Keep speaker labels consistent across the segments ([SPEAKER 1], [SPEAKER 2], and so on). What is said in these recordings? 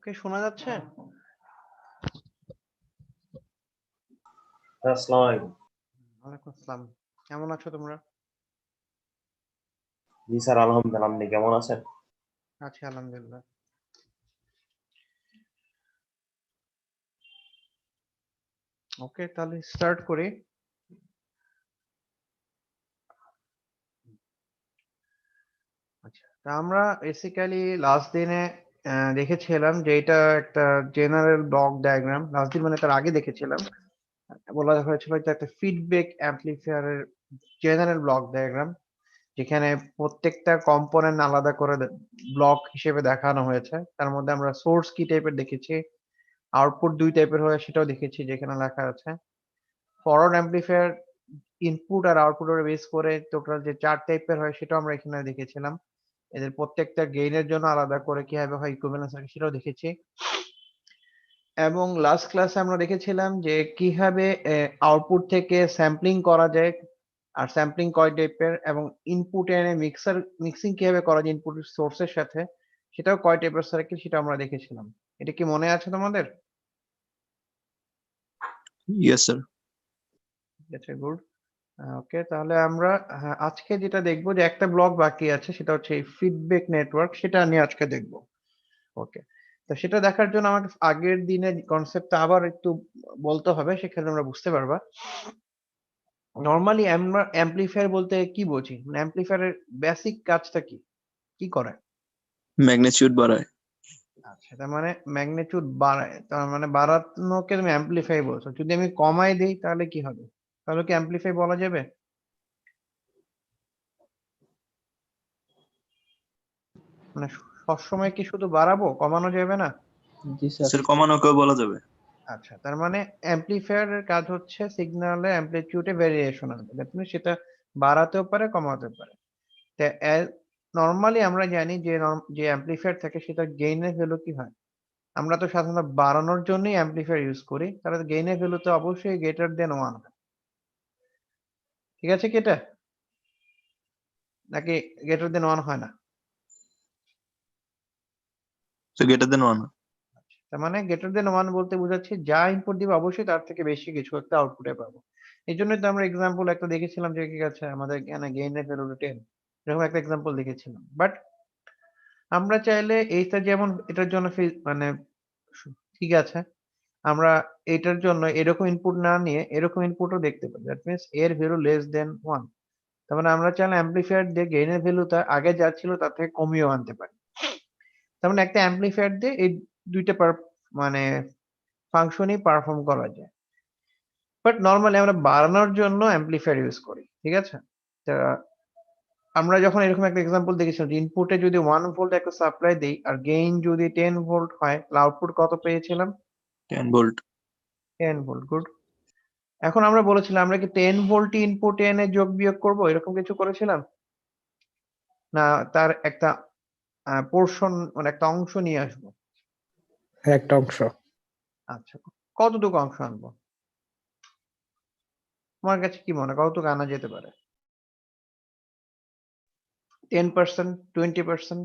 [SPEAKER 1] ওকে, শোনা যাচ্ছে?
[SPEAKER 2] আসসালামু আলাইকুম।
[SPEAKER 1] ওয়ালাইকুম আসসালাম। কেমন আছো তোমরা?
[SPEAKER 2] জি স্যার, আলহামদুলিল্লাহ। আপনি কেমন আছেন?
[SPEAKER 1] আছি আলহামদুলিল্লাহ। ওকে, তাহলে স্টার্ট করি। আচ্ছা, তা আমরা বেসিক্যালি লাস্ট দিনে দেখেছিলাম যে এটা একটা জেনারেল ব্লক ডায়াগ্রাম। লাস্ট দিন মানে তার আগে দেখেছিলাম, বলা হয়েছিল এটা একটা ফিডব্যাক অ্যাম্পলিফায়ারের জেনারেল ব্লক ডায়াগ্রাম, যেখানে প্রত্যেকটা কম্পোনেন্ট আলাদা করে ব্লক হিসেবে দেখানো হয়েছে। তার মধ্যে আমরা সোর্স কি টাইপের দেখেছি, আউটপুট দুই টাইপের হয় সেটাও দেখেছি, যেখানে লেখা আছে ফরওয়ার্ড অ্যাম্পলিফায়ার ইনপুট আর আউটপুটের বেস করে টোটাল যে চার টাইপের হয় সেটাও আমরা এখানে দেখেছিলাম। এদের প্রত্যেকটা গেইনের জন্য আলাদা করে কিভাবে হয় ইকুইভ্যালেন্স সার্কিট সেটাও দেখেছি। এবং লাস্ট ক্লাসে আমরা দেখেছিলাম যে কিভাবে আউটপুট থেকে স্যাম্পলিং করা যায়, আর স্যাম্পলিং কয় টাইপের, এবং ইনপুট এনে মিক্সিং কিভাবে করা যায় ইনপুট সোর্সের সাথে, সেটাও কয় টাইপের সার্কিট সেটা আমরা দেখেছিলাম। এটা কি মনে আছে তোমাদের?
[SPEAKER 3] Yes, sir.
[SPEAKER 1] ঠিক আছে, গুড। ওকে, তাহলে আমরা আজকে যেটা দেখবো যে একটা ব্লক বাকি আছে, সেটা হচ্ছে এই ফিডব্যাক নেটওয়ার্ক, সেটা নিয়ে আজকে দেখবো। ওকে, তো সেটা দেখার জন্য আমাকে আগের দিনের কনসেপ্টটা আবার একটু বলতে হবে, সেখানে আমরা বুঝতে পারবা। নর্মালি আমরা অ্যাম্পলিফায়ার বলতে কি বুঝি, মানে অ্যাম্পলিফায়ারের বেসিক কাজটা কি, কি করে?
[SPEAKER 3] Magnitude বাড়ায়।
[SPEAKER 1] আচ্ছা, তার মানে ম্যাগনিটিউড বাড়ায়, তার মানে বাড়ানোকে তুমি অ্যাম্পলিফাই বলছো। যদি আমি কমাই দিই তাহলে কি হবে? তাহলে কি অ্যাম্পলিফাই বলা যাবে? মানে সবসময় কি শুধু বাড়াবো, কমানো যাবে না?
[SPEAKER 4] জি স্যার।
[SPEAKER 3] স্যার কমানোকেও বলা যাবে।
[SPEAKER 1] আচ্ছা, তার মানে অ্যাম্পলিফায়ারের কাজ হচ্ছে সিগন্যালে অ্যাম্পলিটিউডে ভেরিয়েশন আনবে, দ্যাট মিনস সেটা বাড়াতেও পারে কমাতেও পারে। তা নর্মালি আমরা জানি যে যে অ্যাম্পলিফায়ার থাকে সেটা গেইনের ভ্যালু কি হয়। আমরা তো সাধারণত বাড়ানোর জন্যই অ্যাম্পলিফায়ার ইউজ করি, তাহলে গেইনের ভ্যালু তো অবশ্যই গ্রেটার দেন 1 হয়। ঠিক আছে কি এটা? নাকি গ্রেটার দেন 1 হয় না?
[SPEAKER 3] তো গ্রেটার দেন 1।
[SPEAKER 1] তার মানে গ্রেটার দেন 1 বলতে বোঝাচ্ছে যা ইনপুট দিবে অবশ্যই তার থেকে বেশি কিছু একটা আউটপুটে পাবো। এই জন্যই তো আমরা এক্সাম্পল একটা দেখেছিলাম যে কি আছে আমাদের এখানে গেইনের ভ্যালু 10, এরকম একটা এক্সাম্পল দেখেছিলাম। বাট আমরা চাইলে এইটা যেমন এটার জন্য মানে ঠিক আছে, আমরা এটার জন্য এরকম ইনপুট না নিয়ে এরকম ইনপুটও দেখতে পারি, দ্যাট মিনস এর ভ্যালু লেস দেন 1। তার মানে আমরা চাইলে অ্যাম্পলিফায়ার দিয়ে গেইনের ভ্যালুটা আগে যা ছিল তার থেকে কমিয়েও আনতে পারি। তার মানে একটা অ্যাম্পলিফায়ার দিয়ে এই দুইটা মানে ফাংশনই পারফর্ম করা যায়। বাট নরমালি আমরা বাড়ানোর জন্য অ্যাম্পলিফায়ার ইউজ করি, ঠিক আছে? তা আমরা যখন এরকম একটা এক্সাম্পল দেখেছিলাম যে ইনপুটে যদি 1 ভোল্ট একটা সাপ্লাই দেই আর গেইন যদি 10 ভোল্ট হয়, তাহলে আউটপুট কত পেয়েছিলাম?
[SPEAKER 3] 10 ভোল্ট।
[SPEAKER 1] 10 volt, good. এখন আমরা বলেছিলাম আমরা কি 10 ভোল্ট ইনপুট এনে যোগ বিয়োগ করব, এরকম কিছু করেছিলাম? না তার একটা পোর্শন মানে একটা অংশ নিয়ে আসবো?
[SPEAKER 4] একটা অংশ।
[SPEAKER 1] আচ্ছা, কতটুকু অংশ আনবো? তোমার কাছে কি মনে হয় কতটুকু আনা যেতে পারে? 10%, 20%,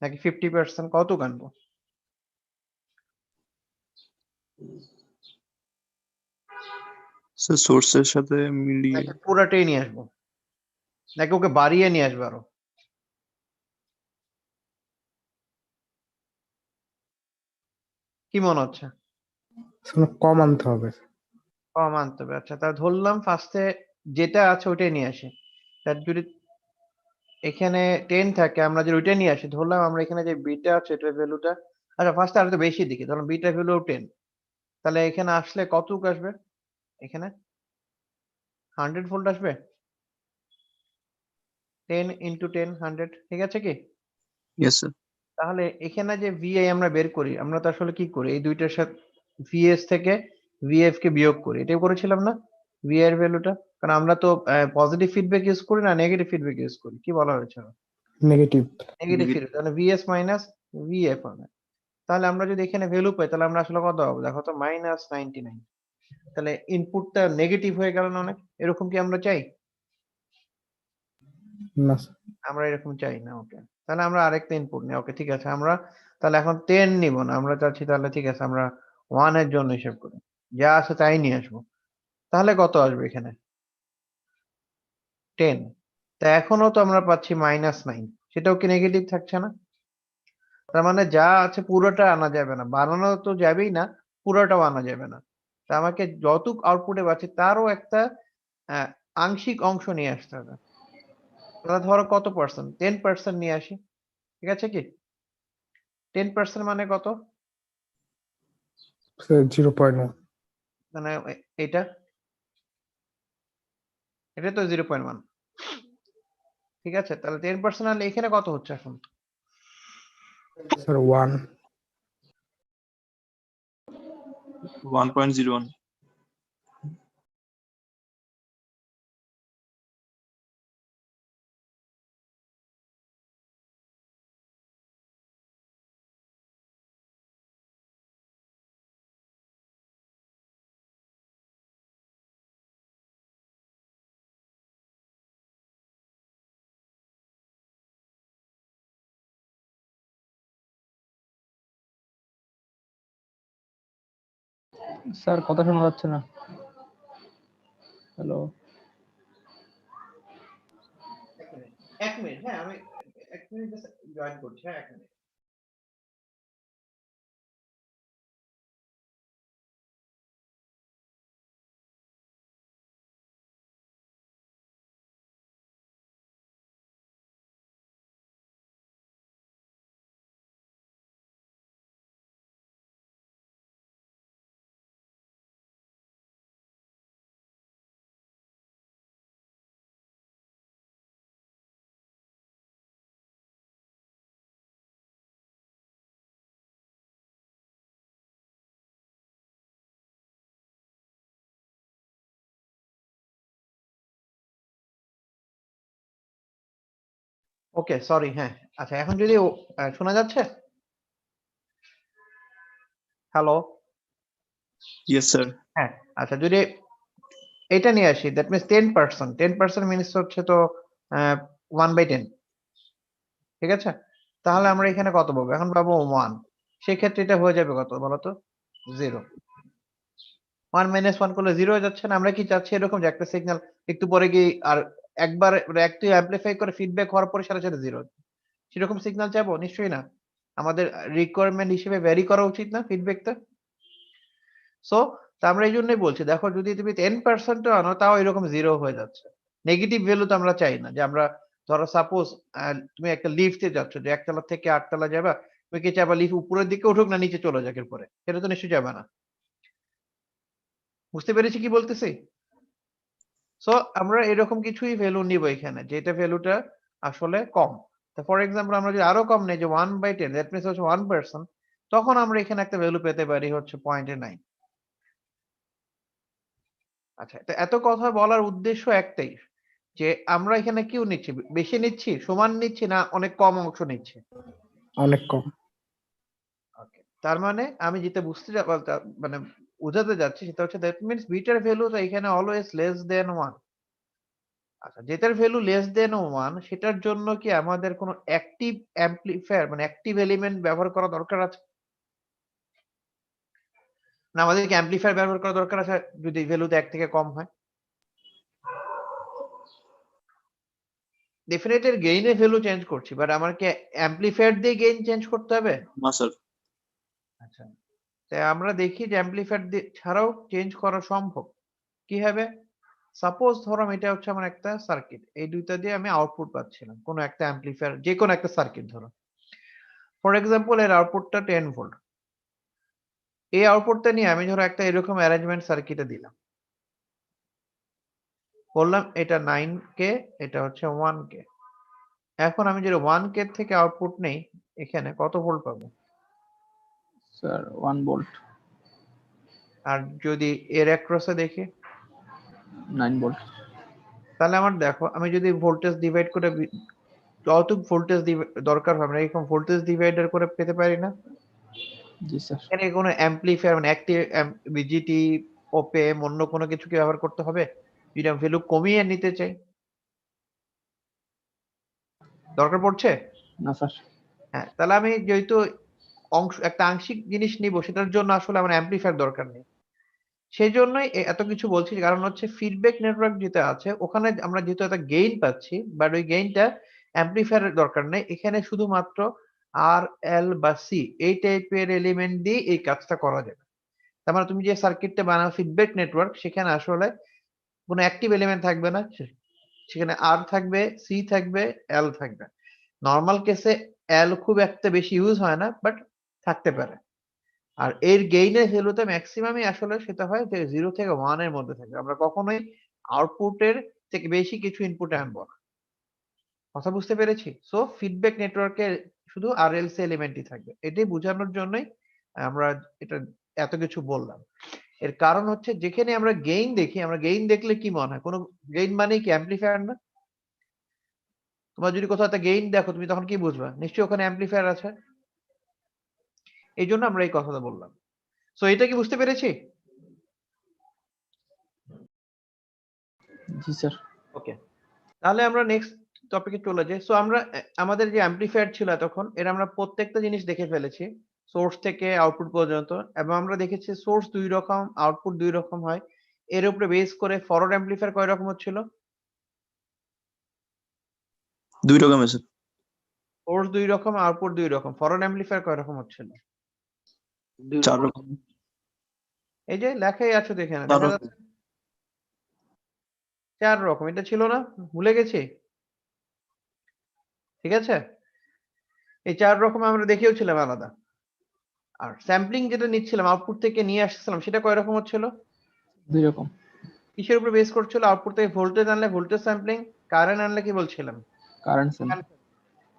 [SPEAKER 1] নাকি 50%, কতটুকু আনবো?
[SPEAKER 3] স্যার সোর্সের সাথে মিলিয়ে
[SPEAKER 1] নাকি পুরাটাই নিয়ে আসবো, নাকি ওকে বাড়িয়ে নিয়ে আসবো আরো? কি মনে হচ্ছে?
[SPEAKER 4] কম আনতে হবে।
[SPEAKER 1] কম আনতে হবে। আচ্ছা, তা ধরলাম ফার্স্টে যেটা আছে ওইটাই নিয়ে আসি। তার যদি এখানে 10 থাকে, আমরা যদি ওইটা নিয়ে আসি, ধরলাম আমরা এখানে যে বিটা আছে এটার ভ্যালুটা, আচ্ছা ফার্স্টে আরো তো বেশি দেখি, ধরলাম বিটার ভ্যালু 10, তাহলে এখানে আসলে কতটুকু আসবে? এখানে 100 ভোল্ট আসবে। 10 ইন্টু 10 100, ঠিক আছে কি?
[SPEAKER 3] Yes sir.
[SPEAKER 1] তাহলে এখানে যে ভিআই আমরা বের করি, আমরা তো আসলে কি করি, এই দুইটার সাথে ভিএস থেকে ভিএফ কে বিয়োগ করি, এটাই করেছিলাম না? ভিআই এর ভ্যালুটা, কারণ আমরা তো পজিটিভ ফিডব্যাক ইউজ করি না নেগেটিভ ফিডব্যাক ইউজ করি, কি বলা হয়েছিল?
[SPEAKER 4] নেগেটিভ।
[SPEAKER 1] নেগেটিভ ফিডব্যাক, তাহলে ভিএস মাইনাস ভিএফ হবে। তাহলে আমরা যদি এখানে ভ্যালু পাই তাহলে আমরা আসলে কত পাবো দেখো তো, -99। তাহলে ইনপুটটা নেগেটিভ হয়ে গেল না অনেক? এরকম কি আমরা চাই?
[SPEAKER 4] না স্যার।
[SPEAKER 1] আমরা এরকম চাই না। ওকে, তাহলে আমরা আরেকটা ইনপুট নিই। ওকে, ঠিক আছে, আমরা তাহলে এখন 10 নিব না, আমরা চাচ্ছি তাহলে ঠিক আছে আমরা 1 এর জন্য হিসেব করি, যা আছে তাই নিয়ে আসবো। তাহলে কত আসবে এখানে? 10। তা এখনো তো আমরা পাচ্ছি -9, সেটাও কি নেগেটিভ থাকছে না? তার মানে যা আছে পুরোটা আনা যাবে না, বানানো তো যাবেই না, পুরোটাও আনা যাবে না। তা আমাকে যতটুক আউটপুটে পাচ্ছি তারও একটা আহ, আংশিক অংশ নিয়ে আসতে হবে। তাহলে ধরো কত পার্সেন্ট? 10% নিয়ে আসি, ঠিক আছে কি? 10% মানে কত?
[SPEAKER 4] স্যার 0.1।
[SPEAKER 1] মানে এটা এটা তো 0.1, ঠিক আছে, তাহলে 10% হলে এখানে কত হচ্ছে এখন?
[SPEAKER 4] স্যার 1।
[SPEAKER 3] 1.01।
[SPEAKER 5] স্যার কথা শোনা যাচ্ছে না। হ্যালো।
[SPEAKER 1] এক মিনিট, হ্যাঁ আমি 1 মিনিট জয়েন করছি, হ্যাঁ 1 মিনিট। ওকে, সরি, হ্যাঁ। আচ্ছা, এখন যদি শোনা যাচ্ছে? হ্যালো?
[SPEAKER 3] Yes sir.
[SPEAKER 1] হ্যাঁ, আচ্ছা, যদি এটা নিয়ে আসি, দ্যাট মিনস 10%, 10% মিনস হচ্ছে তো 1/10, ঠিক আছে? তাহলে আমরা এখানে কত পাবো? এখন পাবো 1। সেক্ষেত্রে এটা হয়ে যাবে কত বলতো? 0। 1 - 1 করলে 0 হয়ে যাচ্ছে না? আমরা কি চাচ্ছি এরকম যে একটা সিগন্যাল একটু পরে গিয়ে আর একবার একটু অ্যামপ্লিফাই করে ফিডব্যাক হওয়ার পরে সাথে সাথে 0? সেরকম সিগন্যাল চাইবো? নিশ্চয়ই না। আমাদের রিকোয়ারমেন্ট হিসেবে ভ্যারি করা উচিত না ফিডব্যাকটা? সো আমরা এই জন্যই বলছি, দেখো যদি তুমি 10% ও আনো তাও এরকম 0 হয়ে যাচ্ছে। নেগেটিভ ভ্যালু তো আমরা চাই না। যে আমরা ধরো সাপোজ তুমি একটা লিফটে যাচ্ছ, যে 1 তলা থেকে 8 তলা যাবা, তুমি কি চাইবা লিফট উপরের দিকে উঠুক না নিচে চলে যাক এরপরে? সেটা তো নিশ্চয়ই যাবে না। বুঝতে পেরেছি কি বলতেছি? সো আমরা এরকম কিছুই ভ্যালু নিব এখানে, যেটা ভ্যালুটা আসলে কম। তো ফর এক্সাম্পল আমরা যদি আরো কম নেই, যে 1/10, দ্যাট মিনস হচ্ছে 1%, তখন আমরা এখানে একটা ভ্যালু পেতে পারি হচ্ছে 0.9। আচ্ছা, তো এত কথা বলার উদ্দেশ্য একটাই, যে আমরা এখানে কিউ নিচ্ছি, বেশি নিচ্ছি, সমান নিচ্ছি, না অনেক কম অংশ নিচ্ছি?
[SPEAKER 4] অনেক কম।
[SPEAKER 1] ওকে, তার মানে আমি যেটা মানে বোঝাতে যাচ্ছি সেটা হচ্ছে দ্যাট মিনস বিটার ভ্যালু তো এখানে অলওয়েজ লেস দেন 1। আচ্ছা, যেটার ভ্যালু লেস দেন 1 সেটার জন্য কি আমাদের কোনো অ্যাক্টিভ অ্যাম্প্লিফায়ার মানে অ্যাক্টিভ এলিমেন্ট ব্যবহার করা দরকার আছে? না আমাদের কি অ্যাম্প্লিফায়ার ব্যবহার করা দরকার আছে যদি ভ্যালুতে 1 থেকে কম হয়? ডেফিনেটলি গেইনের ভ্যালু চেঞ্জ করছি, বাট আমার কি অ্যাম্প্লিফায়ার দিয়ে গেইন চেঞ্জ করতে হবে?
[SPEAKER 3] না স্যার।
[SPEAKER 1] আচ্ছা, তাই আমরা দেখি যে অ্যাম্প্লিফায়ার ছাড়াও চেঞ্জ করা সম্ভব। কিভাবে? সাপোজ ধরো এটা হচ্ছে আমার একটা সার্কিট, এই দুইটা দিয়ে আমি আউটপুট পাচ্ছিলাম কোনো একটা অ্যাম্প্লিফায়ার, যে কোনো একটা সার্কিট ধরো। ফর এক্সাম্পল এর আউটপুটটা 10 ভোল্ট। এই আউটপুটটা নিয়ে আমি ধরো একটা এরকম অ্যারেঞ্জমেন্ট সার্কিটে দিলাম, বললাম এটা 9K, এটা হচ্ছে 1K। এখন আমি যদি 1K থেকে আউটপুট নেই, এখানে কত ভোল্ট পাবো?
[SPEAKER 5] Sir 1 volt.
[SPEAKER 1] আর যদি এর অ্যাক্রসে দেখি,
[SPEAKER 5] 9 ভোল্ট।
[SPEAKER 1] তাহলে আমার দেখো আমি যদি ভোল্টেজ ডিভাইড করে যতটুকু ভোল্টেজ দরকার হবে আমরা এরকম ভোল্টেজ ডিভাইডার করে পেতে পারি না?
[SPEAKER 5] জি স্যার।
[SPEAKER 1] এখানে কোনো অ্যাম্প্লিফায়ার মানে অ্যাক্টিভ বিজিটি, ওপেম, অন্য কোনো কিছু কি ব্যবহার করতে হবে যদি আমি ভ্যালু কমিয়ে নিতে চাই? দরকার পড়ছে?
[SPEAKER 5] না স্যার।
[SPEAKER 1] হ্যাঁ, তাহলে আমি যেহেতু একটা আংশিক জিনিস নিব, সেটার জন্য আসলে আমার অ্যাম্পলিফায়ার দরকার নেই। সেই জন্যই এত কিছু বলছি, কারণ হচ্ছে ফিডব্যাক নেটওয়ার্ক যেটা আছে ওখানে আমরা যেহেতু একটা গেইন পাচ্ছি, বাট ওই গেইনটা অ্যাম্পলিফায়ারের দরকার নেই। এখানে শুধুমাত্র আর, এল বা সি এই টাইপের এলিমেন্ট দিয়ে এই কাজটা করা যাবে। তার মানে তুমি যে সার্কিটটা বানাও ফিডব্যাক নেটওয়ার্ক, সেখানে আসলে কোনো অ্যাক্টিভ এলিমেন্ট থাকবে না। সেখানে আর থাকবে, সি থাকবে, এল থাকবে। নরমাল কেসে এল খুব একটা বেশি ইউজ হয় না, বাট থাকতে পারে। আর এর গেইনের ভ্যালুতে ম্যাক্সিমামই আসলে সেটা হয় যে 0 থেকে 1 এর মধ্যে থাকবে। আমরা কখনোই আউটপুটের থেকে বেশি কিছু ইনপুটে আনবো না। কথা বুঝতে পেরেছি? সো ফিডব্যাক নেটওয়ার্কে শুধু আরএলসি এলিমেন্টই থাকবে। এটাই বোঝানোর জন্যই আমরা এটা এত কিছু বললাম। এর কারণ হচ্ছে যেখানে আমরা গেইন দেখি, আমরা গেইন দেখলে কি মনে হয়? কোন গেইন মানেই কি অ্যাম্পলিফায়ার না? তোমার যদি কোথাও একটা গেইন দেখো, তুমি তখন কি বুঝবা? নিশ্চয়ই ওখানে অ্যাম্পলিফায়ার আছে। এইজন্য আমরা এই কথাটা বললাম। সো এটা কি বুঝতে পেরেছি?
[SPEAKER 5] জি স্যার।
[SPEAKER 1] ওকে, তাহলে আমরা নেক্সট টপিকে চলে যাই। সো আমরা আমাদের যে অ্যাম্পলিফায়ার ছিল এতক্ষণ, এর আমরা প্রত্যেকটা জিনিস দেখে ফেলেছি, সোর্স থেকে আউটপুট পর্যন্ত। এবং আমরা দেখেছি সোর্স 2 রকম, আউটপুট 2 রকম হয়। এর উপরে বেস করে ফরওয়ার্ড অ্যাম্পলিফায়ার কয় রকম হচ্ছিল?
[SPEAKER 3] 2 রকমের স্যার।
[SPEAKER 1] সোর্স 2 রকম, আউটপুট 2 রকম। ফরওয়ার্ড অ্যাম্পলিফায়ার কয় রকম হচ্ছিল?
[SPEAKER 3] 4 রকম।
[SPEAKER 1] এই যে লেখাই আছে তো এখানে,
[SPEAKER 3] 4
[SPEAKER 1] দেখা
[SPEAKER 3] রকম।
[SPEAKER 1] যাচ্ছে 4 রকম। এটা ছিল না? ভুলে গেছি? ঠিক আছে? এই 4 রকম আমরা দেখেও ছিলাম আলাদা। আর স্যাম্পলিং যেটা নিচ্ছিলাম, আউটপুট থেকে নিয়ে আসছিলাম, সেটা কয় রকম হচ্ছিল?
[SPEAKER 5] 2 রকম।
[SPEAKER 1] কিসের উপর বেস করছিল? আউটপুট থেকে ভোল্টেজ আনলে ভোল্টেজ স্যাম্পলিং, কারেন্ট আনলে কি বলছিলাম?
[SPEAKER 5] Current sir.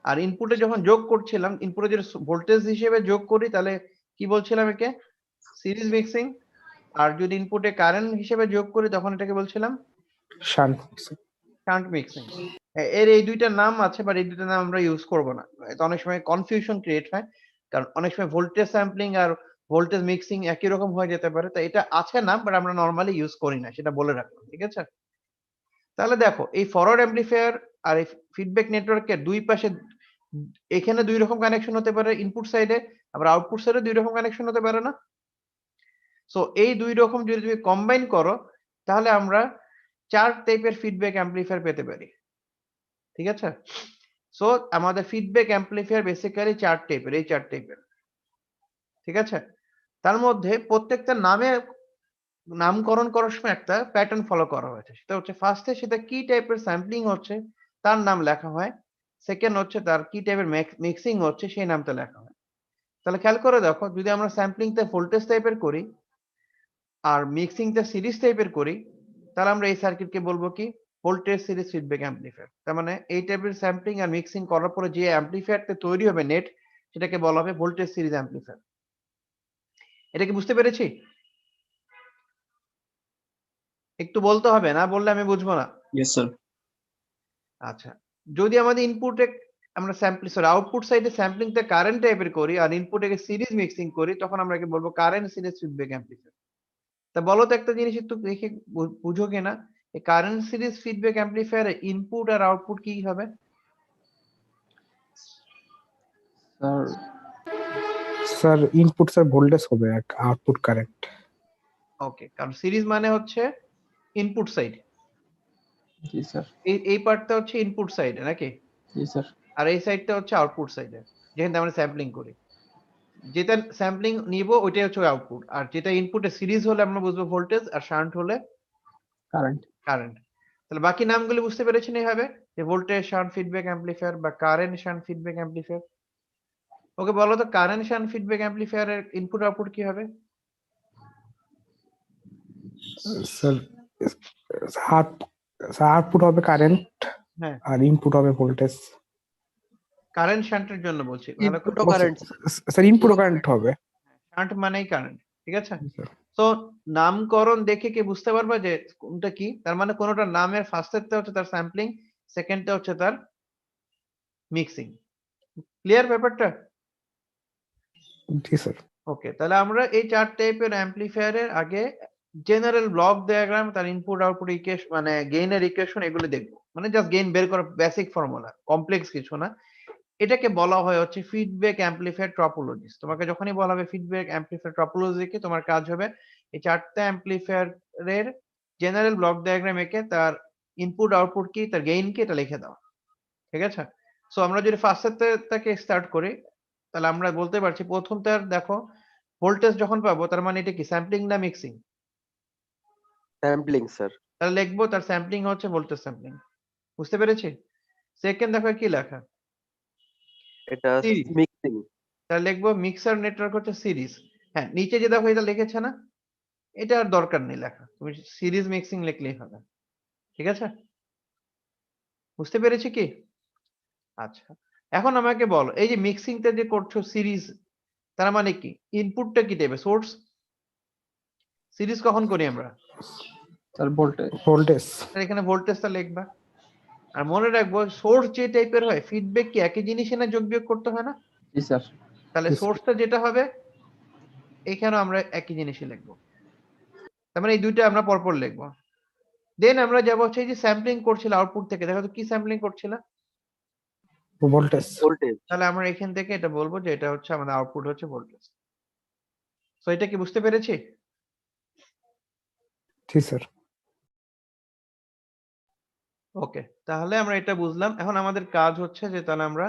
[SPEAKER 1] আর ইনপুটে যখন যোগ করছিলাম, ইনপুটে যদি ভোল্টেজ হিসেবে যোগ করি, তাহলে কি বলছিলাম একে? Series mixing. আর যদি ইনপুটে কারেন্ট হিসেবে যোগ করি, তখন এটাকে বলছিলাম
[SPEAKER 4] শান্ট।
[SPEAKER 1] Shunt mixing. এর এই দুইটা নাম আছে, বাট এই দুইটা নাম আমরা ইউজ করব না। এটা অনেক সময় কনফিউশন ক্রিয়েট হয়, কারণ অনেক সময় ভোল্টেজ স্যাম্পলিং আর ভোল্টেজ মিক্সিং একই রকম হয়ে যেতে পারে। তো এটা আছে নাম, বাট আমরা নরমালি ইউজ করি না, সেটা বলে রাখলাম। ঠিক আছে? তাহলে দেখো, এই ফরওয়ার্ড অ্যাম্পলিফায়ার আর এই ফিডব্যাক নেটওয়ার্কের দুই পাশে এখানে 2 রকম কানেকশন হতে পারে ইনপুট সাইডে, আবার আউটপুট সাইডে 2 রকম কানেকশন হতে পারে না? সো এই 2 রকম যদি তুমি কম্বাইন করো, তাহলে আমরা 4 টাইপের ফিডব্যাক অ্যাম্পলিফায়ার পেতে পারি। ঠিক আছে? সো আমাদের ফিডব্যাক অ্যাম্পলিফায়ার বেসিক্যালি 4 টাইপের, এই 4 টাইপের। ঠিক আছে? তার মধ্যে প্রত্যেকটা নামকরণ করার সময় একটা প্যাটার্ন ফলো করা হয়েছে। সেটা হচ্ছে ফার্স্টে সেটা কি টাইপের স্যাম্পলিং হচ্ছে তার নাম লেখা হয়। সেকেন্ড হচ্ছে তার কি টাইপের মিক্সিং হচ্ছে সেই নামটা লেখা হয়। তাহলে খেয়াল করে দেখো, যদি আমরা স্যাম্পলিংটা ভোল্টেজ টাইপের করি আর মিক্সিংটা সিরিজ টাইপের করি, তাহলে আমরা এই সার্কিটকে বলবো কি? Voltage series feedback amplifier. তার মানে এই টাইপের স্যাম্পলিং আর মিক্সিং করার পরে যে অ্যাম্পলিফায়ারটা তৈরি হবে নেট, সেটাকে বলা হবে ভোল্টেজ সিরিজ অ্যাম্পলিফায়ার। এটা কি বুঝতে পেরেছি? একটু বলতে হবে, না বললে আমি বুঝবো না।
[SPEAKER 3] Yes sir.
[SPEAKER 1] আচ্ছা, যদি আমাদের ইনপুটে আমরা আউটপুট সাইডে স্যাম্পলিংটা কারেন্ট টাইপের করি আর ইনপুটে সিরিজ মিক্সিং করি, তখন আমরা একে বলবো কারেন্ট সিরিজ ফিডব্যাক অ্যাম্পলিফায়ার। তা বলো তো একটা জিনিস একটু দেখে বুঝো কিনা, এই কারেন্ট সিরিজ ফিডব্যাক অ্যাম্পলিফায়ারে ইনপুট আর আউটপুট কি হবে?
[SPEAKER 5] Sir
[SPEAKER 4] sir input sir voltage হবে, আর আউটপুট কারেন্ট।
[SPEAKER 1] ওকে, কারণ সিরিজ মানে হচ্ছে ইনপুট সাইড,
[SPEAKER 5] জি স্যার।
[SPEAKER 1] এই পার্টটা হচ্ছে ইনপুট সাইডে নাকি?
[SPEAKER 5] জি স্যার।
[SPEAKER 1] আর এই সাইডটা হচ্ছে আউটপুট সাইডে, যেখানে আমরা স্যাম্পলিং করি। যেটা স্যাম্পলিং নিব ওইটাই হচ্ছে আউটপুট, আর যেটা ইনপুটে সিরিজ হলে আমরা বুঝবো ভোল্টেজ, আর শান্ট হলে
[SPEAKER 5] কারেন্ট।
[SPEAKER 1] কারেন্ট। তাহলে বাকি নামগুলো বুঝতে পেরেছেন এইভাবে, যে ভোল্টেজ শান্ট ফিডব্যাক অ্যাম্পলিফায়ার বা current shunt feedback amplifier. Okay, বলো তো কারেন্ট শান্ট ফিডব্যাক অ্যাম্পলিফায়ারের ইনপুট আউটপুট কি হবে?
[SPEAKER 4] স্যার আউটপুট হবে কারেন্ট,
[SPEAKER 1] হ্যাঁ,
[SPEAKER 4] আর ইনপুট হবে ভোল্টেজ।
[SPEAKER 1] কারেন্ট শান্টের জন্য বলছি, ভালো করে।
[SPEAKER 4] স্যার ইনপুট কারেন্ট হবে।
[SPEAKER 1] শান্ট মানেই কারেন্ট। ঠিক আছে? তো নামকরণ দেখে কি বুঝতে পারবে যে কোনটা কি? তার মানে কোনটা নামের ফার্স্টেরটা হচ্ছে তার স্যাম্পলিং, সেকেন্ডটা হচ্ছে তার মিক্সিং। ক্লিয়ার ব্যাপারটা?
[SPEAKER 4] জি স্যার।
[SPEAKER 1] ওকে, তাহলে আমরা এই 4 টাইপের অ্যাম্পলিফায়ারের আগে জেনারেল ব্লক ডায়াগ্রাম, তার ইনপুট আউটপুট ইকুয়েশন মানে গেইনের ইকুয়েশন এগুলো দেখবো। মানে জাস্ট গেইন বের করা, বেসিক ফর্মুলা, কমপ্লেক্স কিছু না। এটাকে বলা হয় হচ্ছে ফিডব্যাক অ্যাম্পলিফায়ার ট্রপোলজিস। তোমাকে যখনই বলা হবে ফিডব্যাক অ্যাম্পলিফায়ার ট্রপোলজি কি, তোমার কাজ হবে এই চারটা অ্যাম্পলিফায়ারের জেনারেল ব্লক ডায়াগ্রাম এঁকে তার ইনপুট আউটপুট কি, তার গেইন কি, এটা লিখে দাও। ঠিক আছে? সো আমরা যদি ফার্স্টের থেকে স্টার্ট করি তাহলে আমরা বলতে পারছি প্রথমটার দেখো ভোল্টেজ যখন পাবো তার মানে এটা কি স্যাম্পলিং না মিক্সিং?
[SPEAKER 6] Sampling sir.
[SPEAKER 1] তাহলে লিখবো তার স্যাম্পলিং হচ্ছে ভোল্টেজ স্যাম্পলিং। বুঝতে পেরেছি? সেকেন্ড দেখো কি লেখা,
[SPEAKER 6] এটা
[SPEAKER 1] সিরিজ।
[SPEAKER 6] মিক্সিং।
[SPEAKER 1] তাহলে লিখবো মিক্সার নেটওয়ার্ক হচ্ছে সিরিজ। হ্যাঁ, নিচে যে দেখো এটা লিখেছে না, এটা আর দরকার নেই লেখা, তুমি সিরিজ মিক্সিং লিখলেই হবে। ঠিক আছে? বুঝতে পেরেছি কি? আচ্ছা, এখন আমাকে বলো এই যে মিক্সিংটা যে করছো সিরিজ, তার মানে কি ইনপুটটা কি দেবে? সোর্স। সিরিজ কখন করি আমরা?
[SPEAKER 5] Sir voltage.
[SPEAKER 4] ভোল্টেজ।
[SPEAKER 1] তাহলে এখানে ভোল্টেজটা লিখবা। আর মনে রাখবো সোর্স যে টাইপের হয় ফিডব্যাক কি একই জিনিসে না যোগ বিয়োগ করতে হয় না?
[SPEAKER 5] জি স্যার।
[SPEAKER 1] তাহলে
[SPEAKER 4] Yes, sir.
[SPEAKER 1] সোর্সটা যেটা হবে এখানে আমরা একই জিনিসই লিখবো। তার মানে এই দুইটা আমরা পরপর লিখবো। দেন আমরা যাবো হচ্ছে এই যে স্যাম্পলিং করছিল আউটপুট থেকে, দেখো তো কি স্যাম্পলিং করছিল?
[SPEAKER 4] ভোল্টেজ।
[SPEAKER 6] ভোল্টেজ।
[SPEAKER 1] তাহলে আমরা এখান থেকে এটা বলবো যে এটা হচ্ছে আমাদের আউটপুট হচ্ছে ভোল্টেজ। সো এটা কি বুঝতে পেরেছি?
[SPEAKER 4] জি স্যার।
[SPEAKER 1] ওকে, তাহলে আমরা এটা বুঝলাম। এখন আমাদের কাজ হচ্ছে যে তাহলে আমরা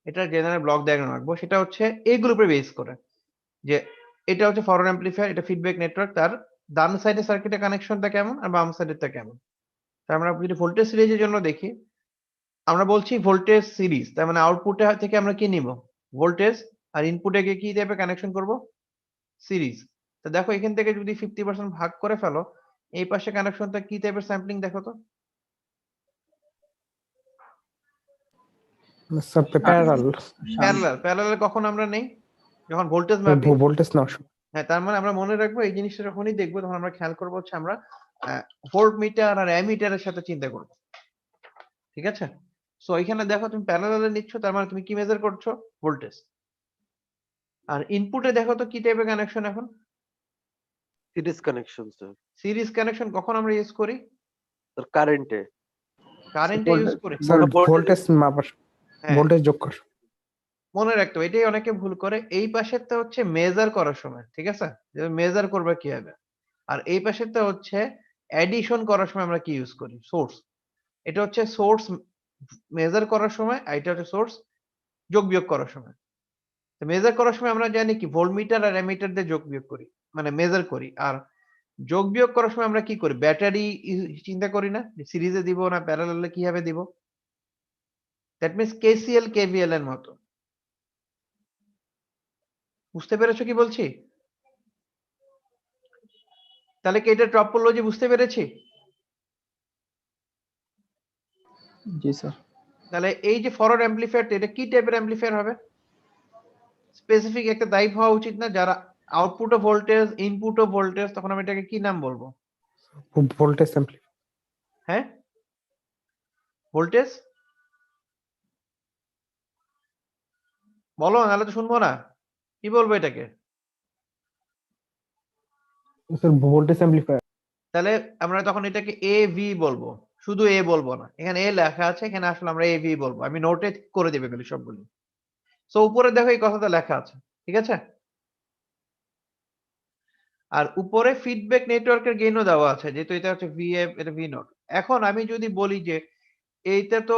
[SPEAKER 1] এটা জেনারেল ব্লক ডায়াগ্রাম আঁকবো, সেটা হচ্ছে এই গ্রুপে বেস করে যে এটা হচ্ছে ফরওয়ার্ড অ্যাম্পলিফায়ার, এটা ফিডব্যাক নেটওয়ার্ক, তার ডান সাইডে সার্কিটের কানেকশনটা কেমন আর বাম সাইডেরটা কেমন। তার আমরা যদি ভোল্টেজ সিরিজের জন্য দেখি, আমরা বলছি ভোল্টেজ সিরিজ, তার মানে আউটপুটে থেকে আমরা কি নিব? ভোল্টেজ, আর ইনপুটে গিয়ে কি টাইপের কানেকশন করব? সিরিজ। তো দেখো এখান থেকে যদি 50% ভাগ করে ফেলো, এই পাশে কানেকশনটা কি টাইপের স্যাম্পলিং দেখো তো?
[SPEAKER 4] Sir parallel.
[SPEAKER 1] প্যারালাল কখন আমরা নেই? যখন ভোল্টেজ মাপি।
[SPEAKER 4] ভোল্টেজ না।
[SPEAKER 1] হ্যাঁ, তার মানে আমরা মনে রাখবো এই জিনিসটা যখনই দেখবো তখন আমরা খেয়াল করবো হচ্ছে আমরা ভোল্ট মিটার আর অ্যামিটারের সাথে চিন্তা করব। ঠিক আছে? সো এখানে দেখো তুমি প্যারালালে নিচ্ছ, তার মানে তুমি কি মেজার করছো? ভোল্টেজ। আর ইনপুটে দেখো তো কি টাইপের কানেকশন এখন?
[SPEAKER 6] Series connection sir.
[SPEAKER 1] Series connection কখন আমরা ইউজ করি?
[SPEAKER 6] স্যার কারেন্টে।
[SPEAKER 1] কারেন্টে ইউজ করি।
[SPEAKER 4] স্যার
[SPEAKER 6] voltage-
[SPEAKER 4] ভোল্টেজ মাপার,
[SPEAKER 1] হ্যাঁ,
[SPEAKER 4] ভোল্টেজ যোগ কর।
[SPEAKER 1] মনে রাখতে হবে, এটাই অনেকে ভুল করে। এই পাশেরটা হচ্ছে মেজার করার সময়, ঠিক আছে? যে মেজার করবে কিভাবে। আর এই পাশেরটা হচ্ছে অ্যাডিশন করার সময় আমরা কি ইউজ করি? সোর্স। এটা হচ্ছে সোর্স মেজার করার সময়, আর এটা হচ্ছে সোর্স যোগ বিয়োগ করার সময়। তো মেজার করার সময় আমরা জানি কি ভোল্টমিটার আর অ্যামিটার দিয়ে যোগ বিয়োগ করি, মানে মেজার করি। আর যোগ বিয়োগ করার সময় আমরা কি করি? ব্যাটারি চিন্তা করি না যে সিরিজে দিব না প্যারালালে কিভাবে দিব। দ্যাট মিন্স কেসিএল কেভিএল এর মতো। বুঝতে পেরেছো কি বলছি? তাহলে কি এটা টপোলজি বুঝতে পেরেছি?
[SPEAKER 5] জি স্যার।
[SPEAKER 1] তাহলে এই যে ফরওয়ার্ড অ্যাম্পলিফায়ার, এটা কি টাইপের অ্যাম্পলিফায়ার হবে? স্পেসিফিক একটা টাইপ হওয়া উচিত না, যারা আউটপুটও ভোল্টেজ ইনপুটও ভোল্টেজ, তখন আমি এটাকে কি নাম বলবো?
[SPEAKER 4] Voltage amplifier.
[SPEAKER 1] হ্যাঁ, ভোল্টেজ বলো, নাহলে তো শুনবো না। কি বলবো এটাকে?
[SPEAKER 4] Sir voltage amplifier.
[SPEAKER 1] তাহলে আমরা তখন এটাকে এ ভি বলবো, শুধু এ বলবো না। এখানে এ লেখা আছে, এখানে আসলে আমরা এ ভি বলবো। আমি নোটে করে দেবে এগুলি সবগুলো। সো উপরে দেখো এই কথাটা লেখা আছে, ঠিক আছে? আর উপরে ফিডব্যাক নেটওয়ার্কের গেইনও দেওয়া আছে, যেহেতু এটা হচ্ছে ভিএফ, এটা ভি নট। এখন আমি যদি বলি যে এইটা তো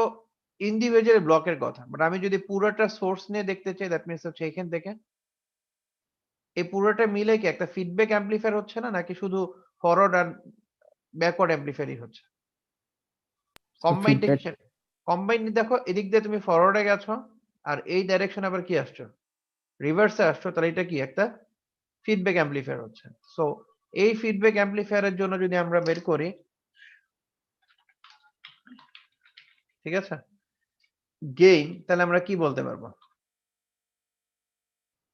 [SPEAKER 1] ইন্ডিভিজুয়াল ব্লকের কথা, বাট আমি যদি পুরোটা সোর্স নিয়ে দেখতে চাই, দ্যাট মিন্স হচ্ছে এখান থেকে এই পুরোটা মিলে কি একটা ফিডব্যাক অ্যাম্পলিফায়ার হচ্ছে না, নাকি শুধু ফরওয়ার্ড আর ব্যাকওয়ার্ড অ্যাম্পলিফায়ারই হচ্ছে? Combined
[SPEAKER 4] Feedback.
[SPEAKER 1] কম্বাইন্ড দেখো, এদিক দিয়ে তুমি ফরওয়ার্ডে গেছো আর এই ডাইরেকশন আবার কি আসছো? রিভার্সে আসছো, তাহলে এটা কি একটা ফিডব্যাক অ্যাম্পলিফায়ার হচ্ছে। সো এই ফিডব্যাক অ্যাম্পলিফায়ারের জন্য যদি আমরা বের করি, ঠিক আছে, গেইন, তাহলে আমরা কি বলতে পারবো?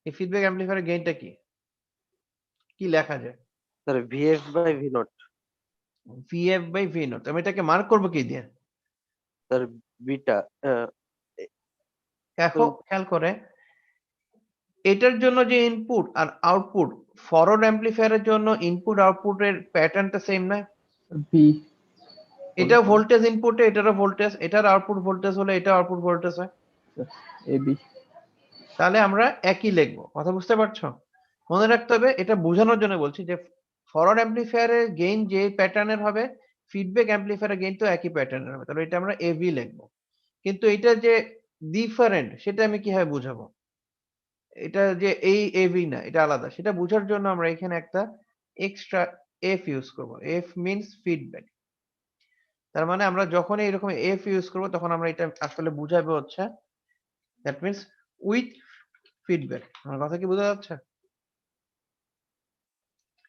[SPEAKER 1] এই ফিডব্যাক অ্যাম্পলিফায়ারের গেইনটা কি? কি লেখা যায়?
[SPEAKER 6] Sir VF by V naught.
[SPEAKER 1] VF by V naught. আমি এটাকে মার্ক করবো কি দিয়ে?
[SPEAKER 6] Sir beta.
[SPEAKER 1] দেখো খেয়াল করে, এটার জন্য যে ইনপুট আর আউটপুট, ফরওয়ার্ড অ্যাম্পলিফায়ারের জন্য ইনপুট আউটপুটের প্যাটার্নটা সেম না?
[SPEAKER 5] বি।
[SPEAKER 1] এটা ভোল্টেজ ইনপুটে, এটারও ভোল্টেজ, এটার আউটপুট ভোল্টেজ হলে এটা আউটপুট ভোল্টেজ হয়।
[SPEAKER 5] এবি।
[SPEAKER 1] তাহলে আমরা একই লিখবো, কথা বুঝতে পারছো? মনে রাখতে হবে, এটা বোঝানোর জন্য বলছি যে ফরওয়ার্ড অ্যাম্পলিফায়ারের গেইন যে প্যাটার্নের হবে, ফিডব্যাক অ্যাম্পলিফায়ারের গেইন তো একই প্যাটার্নের হবে, তাহলে এটা আমরা এভি লিখবো। কিন্তু এটা যে ডিফারেন্ট সেটা আমি কিভাবে বুঝাবো? এটা যে এই এভি না, এটা আলাদা, সেটা বোঝার জন্য আমরা এখানে একটা এক্সট্রা এফ ইউজ করবো। F means feedback. তার মানে আমরা যখনই এরকম এফ ইউজ করবো তখন আমরা এটা আসলে বুঝাবো হচ্ছে দ্যাট মিনস উইথ ফিডব্যাক। আমার কথা কি বোঝা যাচ্ছে?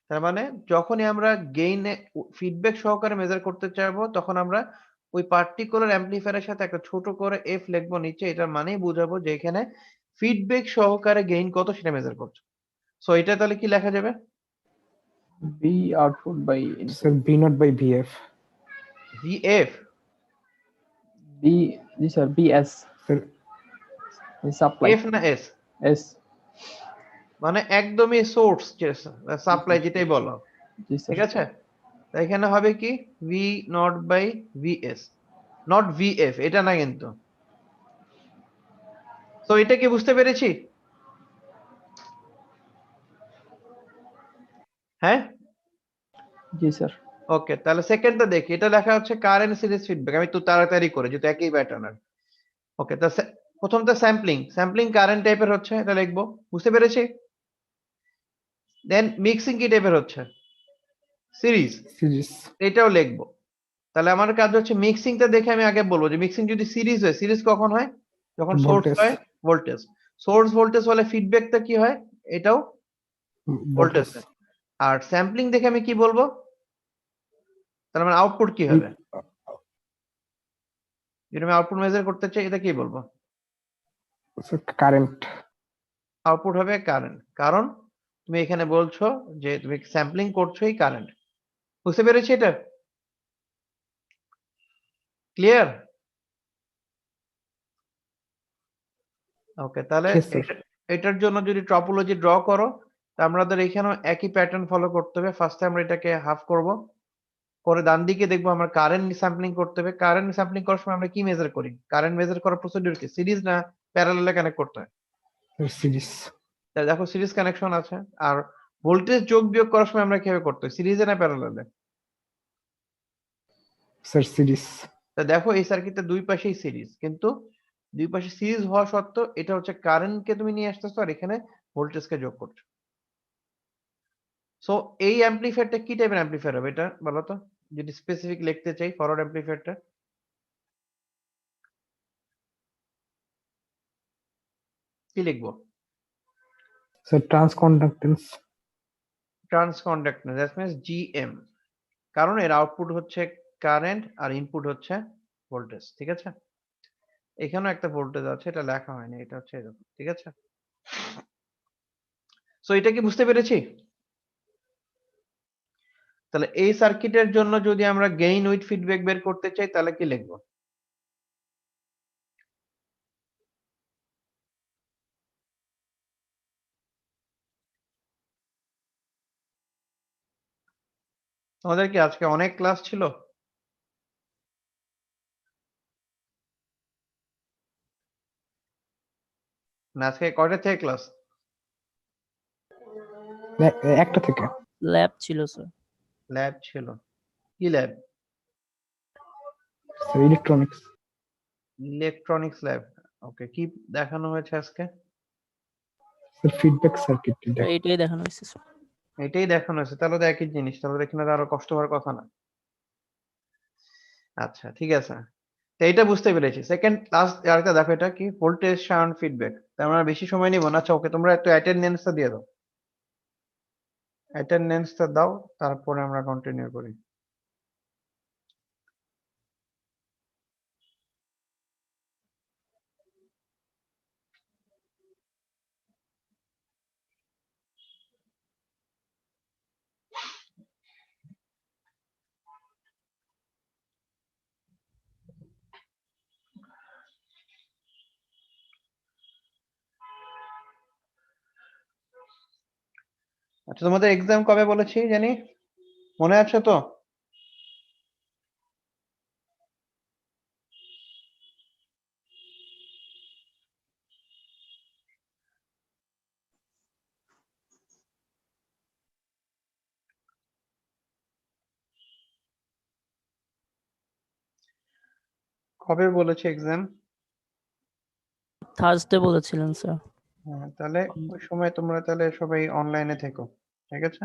[SPEAKER 1] তার মানে যখনই আমরা গেইনে ফিডব্যাক সহকারে মেজার করতে চাইবো তখন আমরা ওই পার্টিকুলার অ্যাম্পলিফায়ারের সাথে একটা ছোট করে এফ লিখবো নিচে, এটার মানেই বুঝাবো যে এখানে ফিডব্যাক সহকারে গেইন কত সেটা মেজার করছো। সো এটা তাহলে কি লেখা যাবে?
[SPEAKER 5] B output by
[SPEAKER 4] sir B naught by VF.
[SPEAKER 1] VF
[SPEAKER 5] B. জি sir, BS
[SPEAKER 4] sir
[SPEAKER 5] supply.
[SPEAKER 1] F না এস?
[SPEAKER 5] এস।
[SPEAKER 1] মানে একদমই সোর্স যে সাপ্লাই যেটাই বলো,
[SPEAKER 5] জি স্যার।
[SPEAKER 1] ঠিক আছে? তাই এখানে হবে কি V naught by VS, not VF, এটা না কিন্তু। তো এটা কি বুঝতে পেরেছি? হ্যাঁ,
[SPEAKER 5] জি স্যার।
[SPEAKER 1] ওকে, তাহলে সেকেন্ডটা দেখি। এটা লেখা হচ্ছে কারেন্ট সিরিজ ফিডব্যাক, আমি তো তাড়াতাড়ি করে যেহেতু একই প্যাটার্নের। ওকে, তা প্রথমটা স্যাম্পলিং, স্যাম্পলিং কারেন্ট টাইপের হচ্ছে, এটা লিখবো, বুঝতে পেরেছি? দেন মিক্সিং কি টাইপের হচ্ছে? Series,
[SPEAKER 4] series.
[SPEAKER 1] এটাও লিখবো। তাহলে আমার কাজ হচ্ছে মিক্সিংটা দেখে আমি আগে বলবো যে মিক্সিং যদি সিরিজ হয়, সিরিজ কখন হয়? যখন সোর্স
[SPEAKER 4] ভোল্টেজ।
[SPEAKER 1] হয় ভোল্টেজ, সোর্স ভোল্টেজ হলে ফিডব্যাকটা কি হয়? এটাও ভোল্টেজ।
[SPEAKER 4] ভোল্টেজ।
[SPEAKER 1] আর স্যাম্পলিং দেখে আমি কি বলবো? তার মানে আউটপুট কি হবে? যদি আমি আউটপুট মেজার করতে চাই এটা কি বলবো?
[SPEAKER 4] কারেন্ট।
[SPEAKER 1] আউটপুট হবে কারেন্ট, কারণ তুমি এখানে বলছো যে তুমি স্যাম্পলিং করছো এই কারেন্ট। বুঝতে পেরেছি এটা? ক্লিয়ার? ওকে, তাহলে
[SPEAKER 4] Yes, sir.
[SPEAKER 1] এটার জন্য যদি টপোলজি ড্র করো, তা আমাদের এখানেও একই প্যাটার্ন ফলো করতে হবে। ফার্স্টে আমরা এটাকে হাফ করব, করে ডান দিকে দেখবো আমরা কারেন্ট স্যাম্পলিং করতে হবে। কারেন্ট স্যাম্পলিং করার সময় আমরা কি মেজার করি? কারেন্ট মেজার করার প্রসিডিউর কি? সিরিজ না প্যারালালে কানেক্ট করতে হয়?
[SPEAKER 4] সিরিজ।
[SPEAKER 1] তাই দেখো সিরিজ কানেকশন আছে। আর ভোল্টেজ যোগ বিয়োগ করার সময় আমরা কিভাবে করতে হয়? সিরিজে না প্যারালালে?
[SPEAKER 4] Sir series.
[SPEAKER 1] তা দেখো এই সার্কিটটা দুই পাশেই সিরিজ, কিন্তু দুই পাশে সিরিজ হওয়া সত্ত্বেও এটা হচ্ছে কারেন্টকে তুমি নিয়ে আসতেছো আর এখানে ভোল্টেজকে যোগ করছো। সো এই অ্যাম্পলিফায়ারটা কি টাইপের অ্যাম্পলিফায়ার হবে এটা বলো তো, যদি স্পেসিফিক লিখতে চাই ফরওয়ার্ড অ্যাম্পলিফায়ারটা? কি লিখবো?
[SPEAKER 4] Sir trans conductance.
[SPEAKER 1] Trans conductance, that means GM, কারণ এর আউটপুট হচ্ছে কারেন্ট আর ইনপুট হচ্ছে ভোল্টেজ, ঠিক আছে? এখানেও একটা ভোল্টেজ আছে, এটা লেখা হয়নি, এটা হচ্ছে এরকম, ঠিক আছে? সো এটা কি বুঝতে পেরেছি? তাহলে এই সার্কিটের জন্য যদি আমরা গেইন উইথ ফিডব্যাক বের করতে চাই তাহলে কি লিখবো? তোমাদের কি আজকে অনেক ক্লাস ছিল? না আজকে কয়টা থেকে ক্লাস?
[SPEAKER 4] একটা থেকে।
[SPEAKER 7] ল্যাব ছিল স্যার।
[SPEAKER 1] ল্যাব ছিল? কি lab?
[SPEAKER 4] Sir electronics.
[SPEAKER 1] Electronics lab. Okay, কি দেখানো হয়েছে আজকে?
[SPEAKER 4] Sir feedback circuit.
[SPEAKER 7] এটাই দেখানো হয়েছে স্যার।
[SPEAKER 1] এটাই দেখানো হয়েছে, তাহলে তো একই জিনিস, তাহলে তো এখানে তো আরো কষ্ট হওয়ার কথা না। আচ্ছা ঠিক আছে, তো এটা বুঝতে পেরেছি। সেকেন্ড লাস্ট আরেকটা দেখো, এটা কি? Voltage shunt feedback. তার আমরা বেশি সময় নিব না। আচ্ছা ওকে, তোমরা একটু অ্যাটেন্ডেন্সটা দিয়ে দাও, অ্যাটেন্ডেন্সটা দাও, তারপরে আমরা কন্টিনিউ করি। আচ্ছা তোমাদের এক্সাম কবে বলেছি জানি, মনে আছে তো? কবে বলেছে এক্সাম?
[SPEAKER 7] থার্সডে বলেছিলেন স্যার।
[SPEAKER 1] হ্যাঁ, তাহলে ওই সময় তোমরা তাহলে সবাই অনলাইনে থেকো, ঠিক আছে?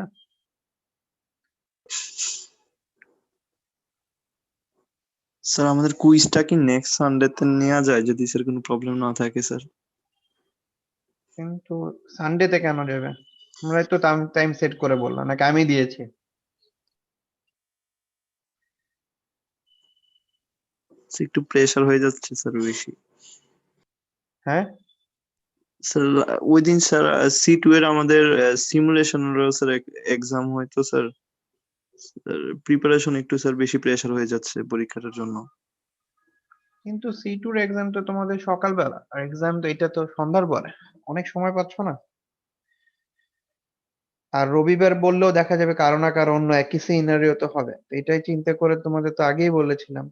[SPEAKER 3] স্যার আমাদের কুইজটা কি নেক্সট সানডেতে নেওয়া যায় যদি স্যার কোনো প্রবলেম না থাকে স্যার?
[SPEAKER 1] কিন্তু সানডেতে কেন যাবে? তোমরাই তো টাইম সেট করে বললা, নাকি আমি দিয়েছি?
[SPEAKER 3] একটু প্রেশার হয়ে যাচ্ছে স্যার বেশি।
[SPEAKER 1] হ্যাঁ,
[SPEAKER 3] স্যার ওই দিন স্যার C2 এর আমাদের সিমুলেশনেরও স্যার এক্সাম হয় তো স্যার, প্রিপারেশন একটু স্যার বেশি প্রেশার হয়ে যাচ্ছে পরীক্ষাটার জন্য।
[SPEAKER 1] কিন্তু C2 এর এক্সাম তো তোমাদের সকালবেলা, আর এক্সাম তো এটা তো সন্ধ্যার পরে, অনেক সময় পাচ্ছ না? আর রবিবার বললেও দেখা যাবে কারো না কারো অন্য একই সিনারিও তো হবে, তো এটাই চিন্তা করে তোমাদের তো আগেই বলেছিলাম।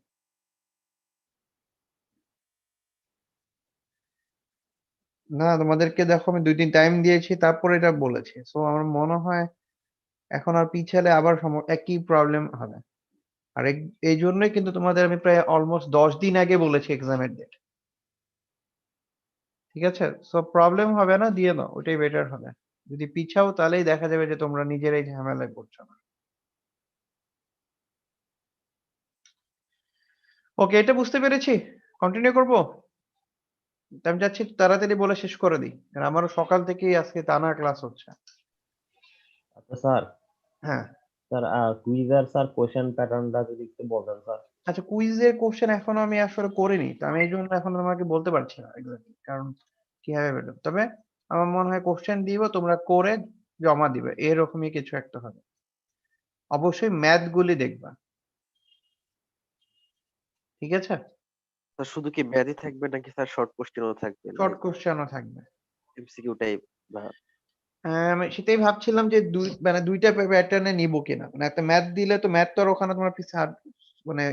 [SPEAKER 1] না, তোমাদেরকে দেখো আমি 2 দিন টাইম দিয়েছি, তারপর এটা বলেছি। সো আমার মনে হয় এখন আর পিছালে আবার একই প্রবলেম হবে। আর এই জন্যই কিন্তু তোমাদের আমি প্রায় অলমোস্ট 10 দিন আগে বলেছি এক্সামের ডেট, ঠিক আছে? সো প্রবলেম হবে না, দিয়ে দাও, ওটাই বেটার হবে। যদি পিছাও তাহলেই দেখা যাবে যে তোমরা নিজেরাই ঝামেলায় পড়ছো না। ওকে, এটা বুঝতে পেরেছি। কন্টিনিউ করবো? তা আমি চাচ্ছি তাড়াতাড়ি বলে শেষ করে দিই, কারণ আমারও সকাল থেকেই আজকে টানা ক্লাস হচ্ছে।
[SPEAKER 2] আচ্ছা স্যার,
[SPEAKER 1] হ্যাঁ,
[SPEAKER 2] স্যার কুইজের স্যার কোশ্চেন প্যাটার্নটা যদি একটু বলতেন স্যার।
[SPEAKER 1] আচ্ছা, কুইজের কোশ্চেন এখনো আমি আসলে করিনি, তো আমি এই জন্য এখন তোমাকে বলতে পারছি না এক্স্যাক্টলি, কারণ কিভাবে বেরোবে। তবে আমার মনে হয় কোশ্চেন দিব, তোমরা করে জমা দিবে, এরকমই কিছু একটা হবে। অবশ্যই ম্যাথ গুলি দেখবা, ঠিক আছে?
[SPEAKER 6] স্যার শুধু কি ম্যাথই থাকবে নাকি স্যার শর্ট কোশ্চেনও থাকবে,
[SPEAKER 1] শর্ট
[SPEAKER 6] লাইক
[SPEAKER 1] কোশ্চেনও থাকবে।
[SPEAKER 6] MCQ type? বা
[SPEAKER 1] আমি সেটাই ভাবছিলাম যে মানে দুইটা প্যাটার্নে নিবো কিনা, মানে একটা ম্যাথ দিলে তো ম্যাথ তো আর ওখানে তোমার মানে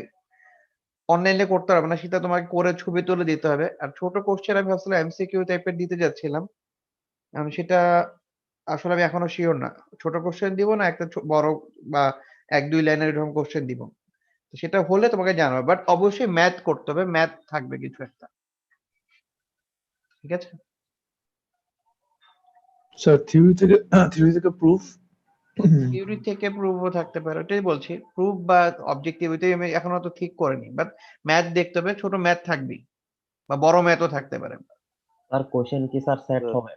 [SPEAKER 1] অনলাইনে করতে পারবে না, সেটা তোমাকে করে ছবি তুলে দিতে হবে। আর ছোট কোশ্চেন আমি ভাবছিলাম এমসিকিউ টাইপের দিতে যাচ্ছিলাম, আমি সেটা আসলে আমি এখনো শিওর না। ছোট কোশ্চেন দিব না একটা বড় বা 1-2 লাইনের এরকম কোশ্চেন দিব। তো সেটা হলে তোমাকে জানাবো, বাট অবশ্যই ম্যাথ করতে হবে, ম্যাথ থাকবে কিছু একটা, ঠিক আছে?
[SPEAKER 8] স্যার থিওরি থেকে প্রুফ।
[SPEAKER 1] থিওরি থেকে প্রুফও থাকতে পারে, ওটাই বলছি। প্রুফ বা অবজেক্টিভ ওইটাই আমি এখনো তো ঠিক করিনি, বাট ম্যাথ দেখতে হবে, ছোট ম্যাথ থাকবেই বা বড় ম্যাথও থাকতে পারে।
[SPEAKER 2] স্যার কোশ্চেন কি স্যার সেট হবে?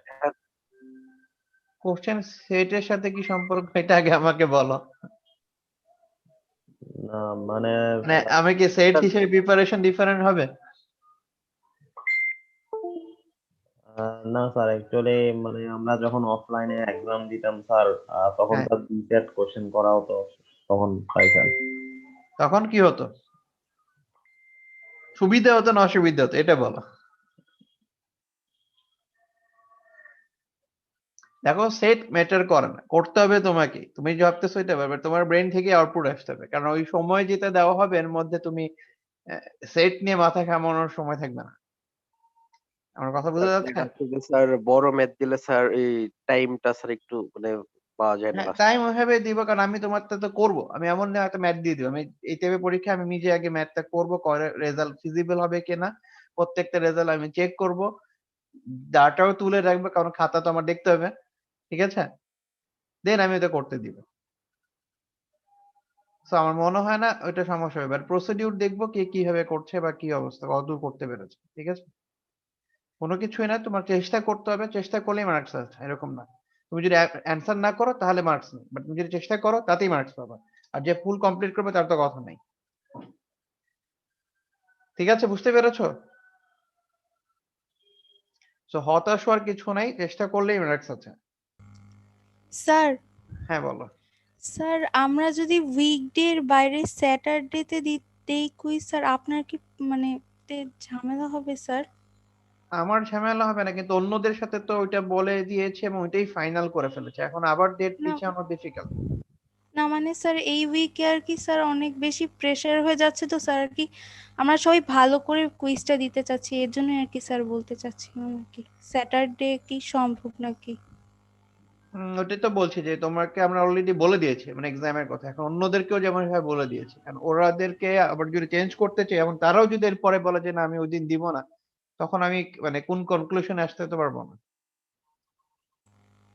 [SPEAKER 1] কোশ্চেন সেটের সাথে কি সম্পর্ক, এটা আগে আমাকে বলো।
[SPEAKER 2] না মানে
[SPEAKER 1] মানে আমি কি সেট হিসেবে প্রিপারেশন ডিফারেন্ট হবে?
[SPEAKER 2] না স্যার, অ্যাকচুয়ালি মানে আমরা যখন অফলাইনে এক্সাম দিতাম স্যার, তখন
[SPEAKER 1] হ্যাঁ,
[SPEAKER 2] তো 2 সেট কোশ্চেন করা হতো তখন, তাই স্যার।
[SPEAKER 1] তখন কি হতো? সুবিধা হতো না অসুবিধা হতো, এটা বলো। দেখো, সেট ম্যাটার করে না, করতে হবে তোমাকে। তুমি যে ভাবতেছো এটা ব্যাপার, তোমার ব্রেন থেকে আউটপুট আসতে হবে, কারণ ওই সময় যেটা দেওয়া হবে এর মধ্যে তুমি সেট নিয়ে মাথা ঘামানোর সময় থাকবে না। আমার কথা
[SPEAKER 6] স্যার
[SPEAKER 1] বোঝা যাচ্ছে?
[SPEAKER 6] দেখা যাচ্ছে যে স্যার বড় ম্যাথ দিলে স্যার এই টাইমটা স্যার একটু মানে পাওয়া যায় না
[SPEAKER 1] হ্যাঁ,
[SPEAKER 6] লাস্টে।
[SPEAKER 1] টাইম ওইভাবে দিব, কারণ আমি তোমারটা তো করবো। আমি এমন না একটা ম্যাথ দিয়ে দিব, আমি এই টাইপের পরীক্ষা আমি নিজে আগে ম্যাথটা করবো, করে রেজাল্ট ফিজিবল হবে কিনা প্রত্যেকটা রেজাল্ট আমি চেক করব, ডাটাও তুলে রাখবো, কারণ খাতা তো আমার দেখতে হবে, ঠিক আছে? দেন আমি ওটা করতে দিব। সো আমার মনে হয় না ওইটা সমস্যা হবে। আর প্রসিডিউর দেখবো কে কিভাবে করছে বা কি অবস্থা, কতদূর করতে পেরেছে, ঠিক আছে? কোনো কিছুই না, তোমার চেষ্টা করতে হবে, চেষ্টা করলেই মার্কস আছে, এরকম না। তুমি যদি অ্যান্সার না করো তাহলে মার্কস নেই, বাট তুমি যদি চেষ্টা করো তাতেই মার্কস পাবা। আর যে ফুল কমপ্লিট করবে তার তো কথা নেই, ঠিক আছে? বুঝতে পেরেছো? সো হতাশ হওয়ার কিছু নাই, চেষ্টা করলেই মার্কস আছে।
[SPEAKER 9] স্যার
[SPEAKER 1] হ্যাঁ, বলো।
[SPEAKER 9] স্যার আমরা যদি উইকডের বাইরে স্যাটারডেতে দেই কুইজ স্যার, আপনার কি মানে ঝামেলা হবে স্যার?
[SPEAKER 1] আমার ঝামেলা হবে না, কিন্তু অন্যদের সাথে তো ওইটা বলে দিয়েছে এবং ওইটাই ফাইনাল করে ফেলেছে, এখন আবার ডেট
[SPEAKER 9] না
[SPEAKER 1] পিছানো ডিফিকাল্ট।
[SPEAKER 9] না মানে স্যার এই উইকে আর কি স্যার অনেক বেশি প্রেশার হয়ে যাচ্ছে তো স্যার, আর কি আমরা সবাই ভালো করে কুইজটা দিতে চাচ্ছি, এর জন্য আর কি স্যার বলতে চাচ্ছিলাম আর কি স্যাটারডে কি সম্ভব নাকি?
[SPEAKER 1] ওটাই তো বলছি যে তোমাকে আমরা অলরেডি বলে দিয়েছি মানে এক্সামের কথা, এখন অন্যদেরকেও যেমন ভাবে বলে দিয়েছি, কারণ ওরাদেরকে আবার যদি চেঞ্জ করতে চাই এবং তারাও যদি এরপরে বলে যে না আমি ওই দিন দিব না, তখন আমি মানে কোন কনক্লুশনে আসতে তো পারবো না।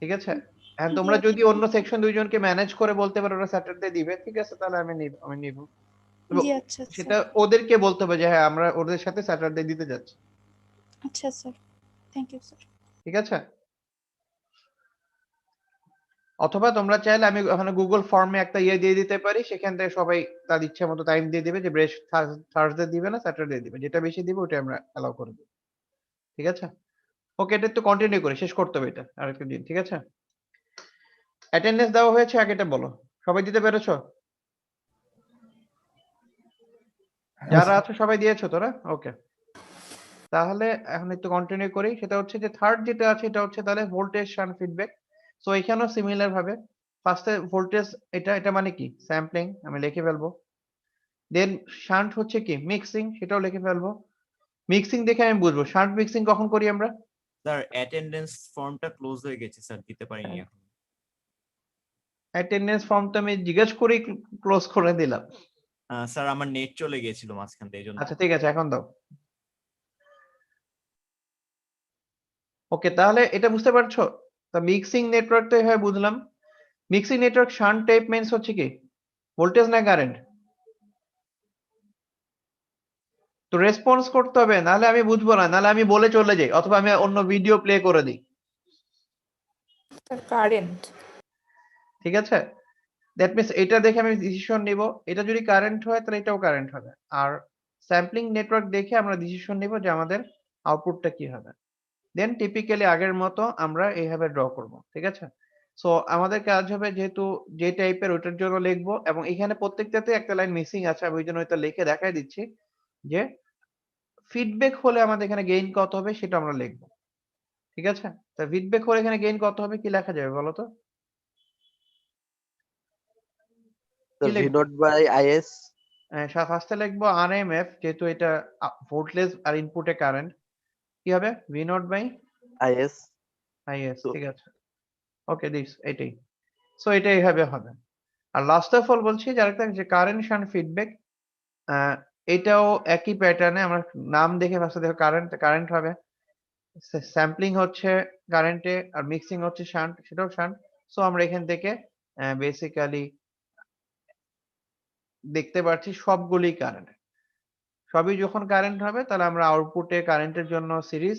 [SPEAKER 1] ঠিক আছে, হ্যাঁ
[SPEAKER 9] জি
[SPEAKER 1] তোমরা
[SPEAKER 9] আচ্ছা
[SPEAKER 1] যদি অন্য সেকশন দুইজনকে ম্যানেজ করে বলতে পারো ওরা স্যাটারডে দিবে, ঠিক আছে তাহলে আমি নিব। তবে
[SPEAKER 9] জি আচ্ছা
[SPEAKER 1] সেটা
[SPEAKER 9] স্যার।
[SPEAKER 1] ওদেরকে বলতে হবে যে হ্যাঁ আমরা ওদের সাথে স্যাটারডে দিতে যাচ্ছি।
[SPEAKER 9] আচ্ছা স্যার, থ্যাংক ইউ স্যার।
[SPEAKER 1] ঠিক আছে, অথবা তোমরা চাইলে আমি ওখানে গুগল ফর্মে একটা ইয়ে দিয়ে দিতে পারি, সেখান থেকে সবাই তার ইচ্ছা মতো টাইম দিয়ে দিবে যে থার্সডে দিবে না স্যাটারডে দিবে, যেটা বেশি দিবে ওটা আমরা অ্যালাউ করে দেবো। ঠিক আছে, ওকে এটা একটু কন্টিনিউ করি, শেষ করতে হবে এটা আরেকটা দিন। ঠিক আছে, অ্যাটেন্ডেন্স দেওয়া হয়েছে আগে এটা বলো, সবাই দিতে পেরেছো? যারা আছো সবাই দিয়েছো তোরা? ওকে, তাহলে এখন একটু কন্টিনিউ করি। সেটা হচ্ছে যে থার্ড যেটা আছে এটা হচ্ছে তাহলে ভোল্টেজ শান্ট ফিডব্যাক। সো এখানেও সিমিলার ভাবে ফার্স্টে ভোল্টেজ, এটা মানে কি স্যাম্পলিং আমি লিখে ফেলবো। দেন শান্ট হচ্ছে কি মিক্সিং, সেটাও লিখে ফেলবো। মিক্সিং দেখে আমি বুঝবো শান্ট মিক্সিং কখন করি আমরা।
[SPEAKER 10] স্যার অ্যাটেন্ডেন্স ফর্মটা ক্লোজ হয়ে গেছে স্যার, দিতে পারিনি এখন।
[SPEAKER 1] অ্যাটেন্ডেন্স ফর্ম তো আমি জিজ্ঞেস করেই ক্লোজ করে দিলাম।
[SPEAKER 10] স্যার আমার নেট চলে গিয়েছিল মাঝখান থেকে, এইজন্য।
[SPEAKER 1] আচ্ছা ঠিক আছে, এখন দাও। ওকে, তাহলে এটা বুঝতে পারছো? তা মিক্সিং নেটওয়ার্ক তো এভাবে বুঝলাম। Mixing network shunt type means হচ্ছে কি ভোল্টেজ না কারেন্ট? তো রেসপন্স করতে হবে, নাহলে আমি বুঝবো না, নাহলে আমি বলে চলে যাই, অথবা আমি অন্য ভিডিও প্লে করে দিই।
[SPEAKER 9] কারেন্ট।
[SPEAKER 1] ঠিক আছে, দ্যাট মিন্স এটা দেখে আমি ডিসিশন নিব, এটা যদি কারেন্ট হয় তাহলে এটাও কারেন্ট হবে। আর স্যাম্পলিং নেটওয়ার্ক দেখে আমরা ডিসিশন নিব যে আমাদের আউটপুটটা কি হবে। দেন টিপিক্যালি আগের মতো আমরা এইভাবে ড্র করব। ঠিক আছে, সো আমাদের কাজ হবে যেহেতু যে টাইপের ওইটার জন্য লিখবো, এবং এখানে প্রত্যেকটাতে একটা লাইন মিসিং আছে, আমি ওই জন্য এটা লিখে দেখাই দিচ্ছি যে ফিডব্যাক হলে আমাদের এখানে গেইন কত হবে সেটা আমরা লিখবো। ঠিক আছে, তা ফিডব্যাক হলে এখানে গেইন কত হবে কি লেখা যাবে বলো তো?
[SPEAKER 6] The
[SPEAKER 1] কি
[SPEAKER 6] V
[SPEAKER 1] লিখবো?
[SPEAKER 6] naught by IS.
[SPEAKER 1] ফার্স্টে লিখবো আরএমএফ, যেহেতু এটা ভোল্টেজ আর ইনপুটে কারেন্ট, কি হবে V naught by
[SPEAKER 6] IS.
[SPEAKER 1] IS.
[SPEAKER 6] তো
[SPEAKER 1] ঠিক আছে, ওকে দিস এটাই। সো এটা এইভাবে হবে। আর লাস্ট অফ অল বলছি যে আরেকটা যে কারেন্ট শান্ট ফিডব্যাক, এটাও একই প্যাটার্নে আমরা নাম দেখে ফার্স্টে দেখো কারেন্ট হবে, স্যাম্পলিং হচ্ছে কারেন্টে, আর মিক্সিং হচ্ছে শান্ট, সেটাও শান্ট। সো আমরা এখান থেকে বেসিক্যালি দেখতে পাচ্ছি সবগুলোই কারেন্ট। সবই যখন কারেন্ট হবে তাহলে আমরা আউটপুটে কারেন্টের জন্য সিরিজ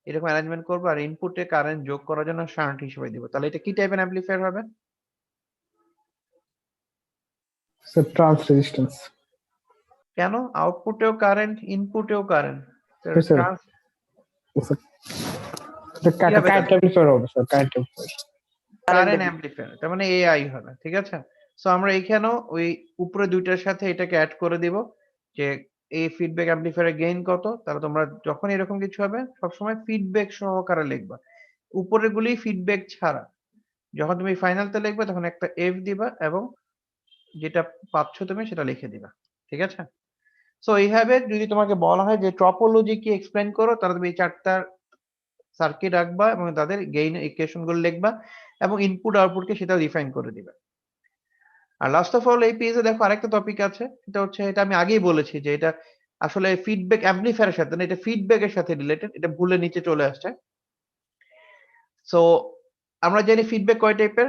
[SPEAKER 1] এরকম অ্যারেঞ্জমেন্ট করবো, আর ইনপুটে কারেন্ট যোগ করার জন্য শান্ট হিসেবে দিব। তাহলে এটা কি টাইপের অ্যাম্পলিফায়ার হবে?
[SPEAKER 4] Sir trans resistance.
[SPEAKER 1] কেন আউটপুটেও কারেন্ট ইনপুটেও কারেন্ট?
[SPEAKER 4] স্যার
[SPEAKER 1] কি হবে
[SPEAKER 4] কারেন্ট অ্যাম্পলিফায়ার হবে sir, current amplifier.
[SPEAKER 1] Current amplifier, তার মানে এআই হবে। ঠিক আছে, সো আমরা এখানেও ওই উপরে দুইটার সাথে এটাকে অ্যাড করে দিব যে এই ফিডব্যাক অ্যাম্পলিফায়ারের গেইন কত। তাহলে তোমরা যখন এরকম কিছু হবে সবসময় ফিডব্যাক সহকারে লিখবা, উপরের গুলি ফিডব্যাক ছাড়া। যখন তুমি ফাইনালতে লিখবে তখন একটা এফ দিবা এবং যেটা পাচ্ছ তুমি সেটা লিখে দিবা। ঠিক আছে, সো এইভাবে যদি তোমাকে বলা হয় যে টপোলজি কি এক্সপ্লেন করো, তাহলে তুমি এই চারটার সার্কিট রাখবা এবং তাদের গেইন ইকুয়েশন গুলো লিখবা এবং ইনপুট আউটপুটকে সেটাও ডিফাইন করে দিবা। আর লাস্ট অফ অল এই পেজে দেখো আরেকটা টপিক আছে, সেটা হচ্ছে এটা আমি আগেই বলেছি যে এটা আসলে ফিডব্যাক অ্যাম্পলিফায়ারের সাথে না, এটা ফিডব্যাকের সাথে রিলেটেড, এটা ভুলে নিচে চলে আসছে। সো আমরা জানি ফিডব্যাক কয় টাইপের?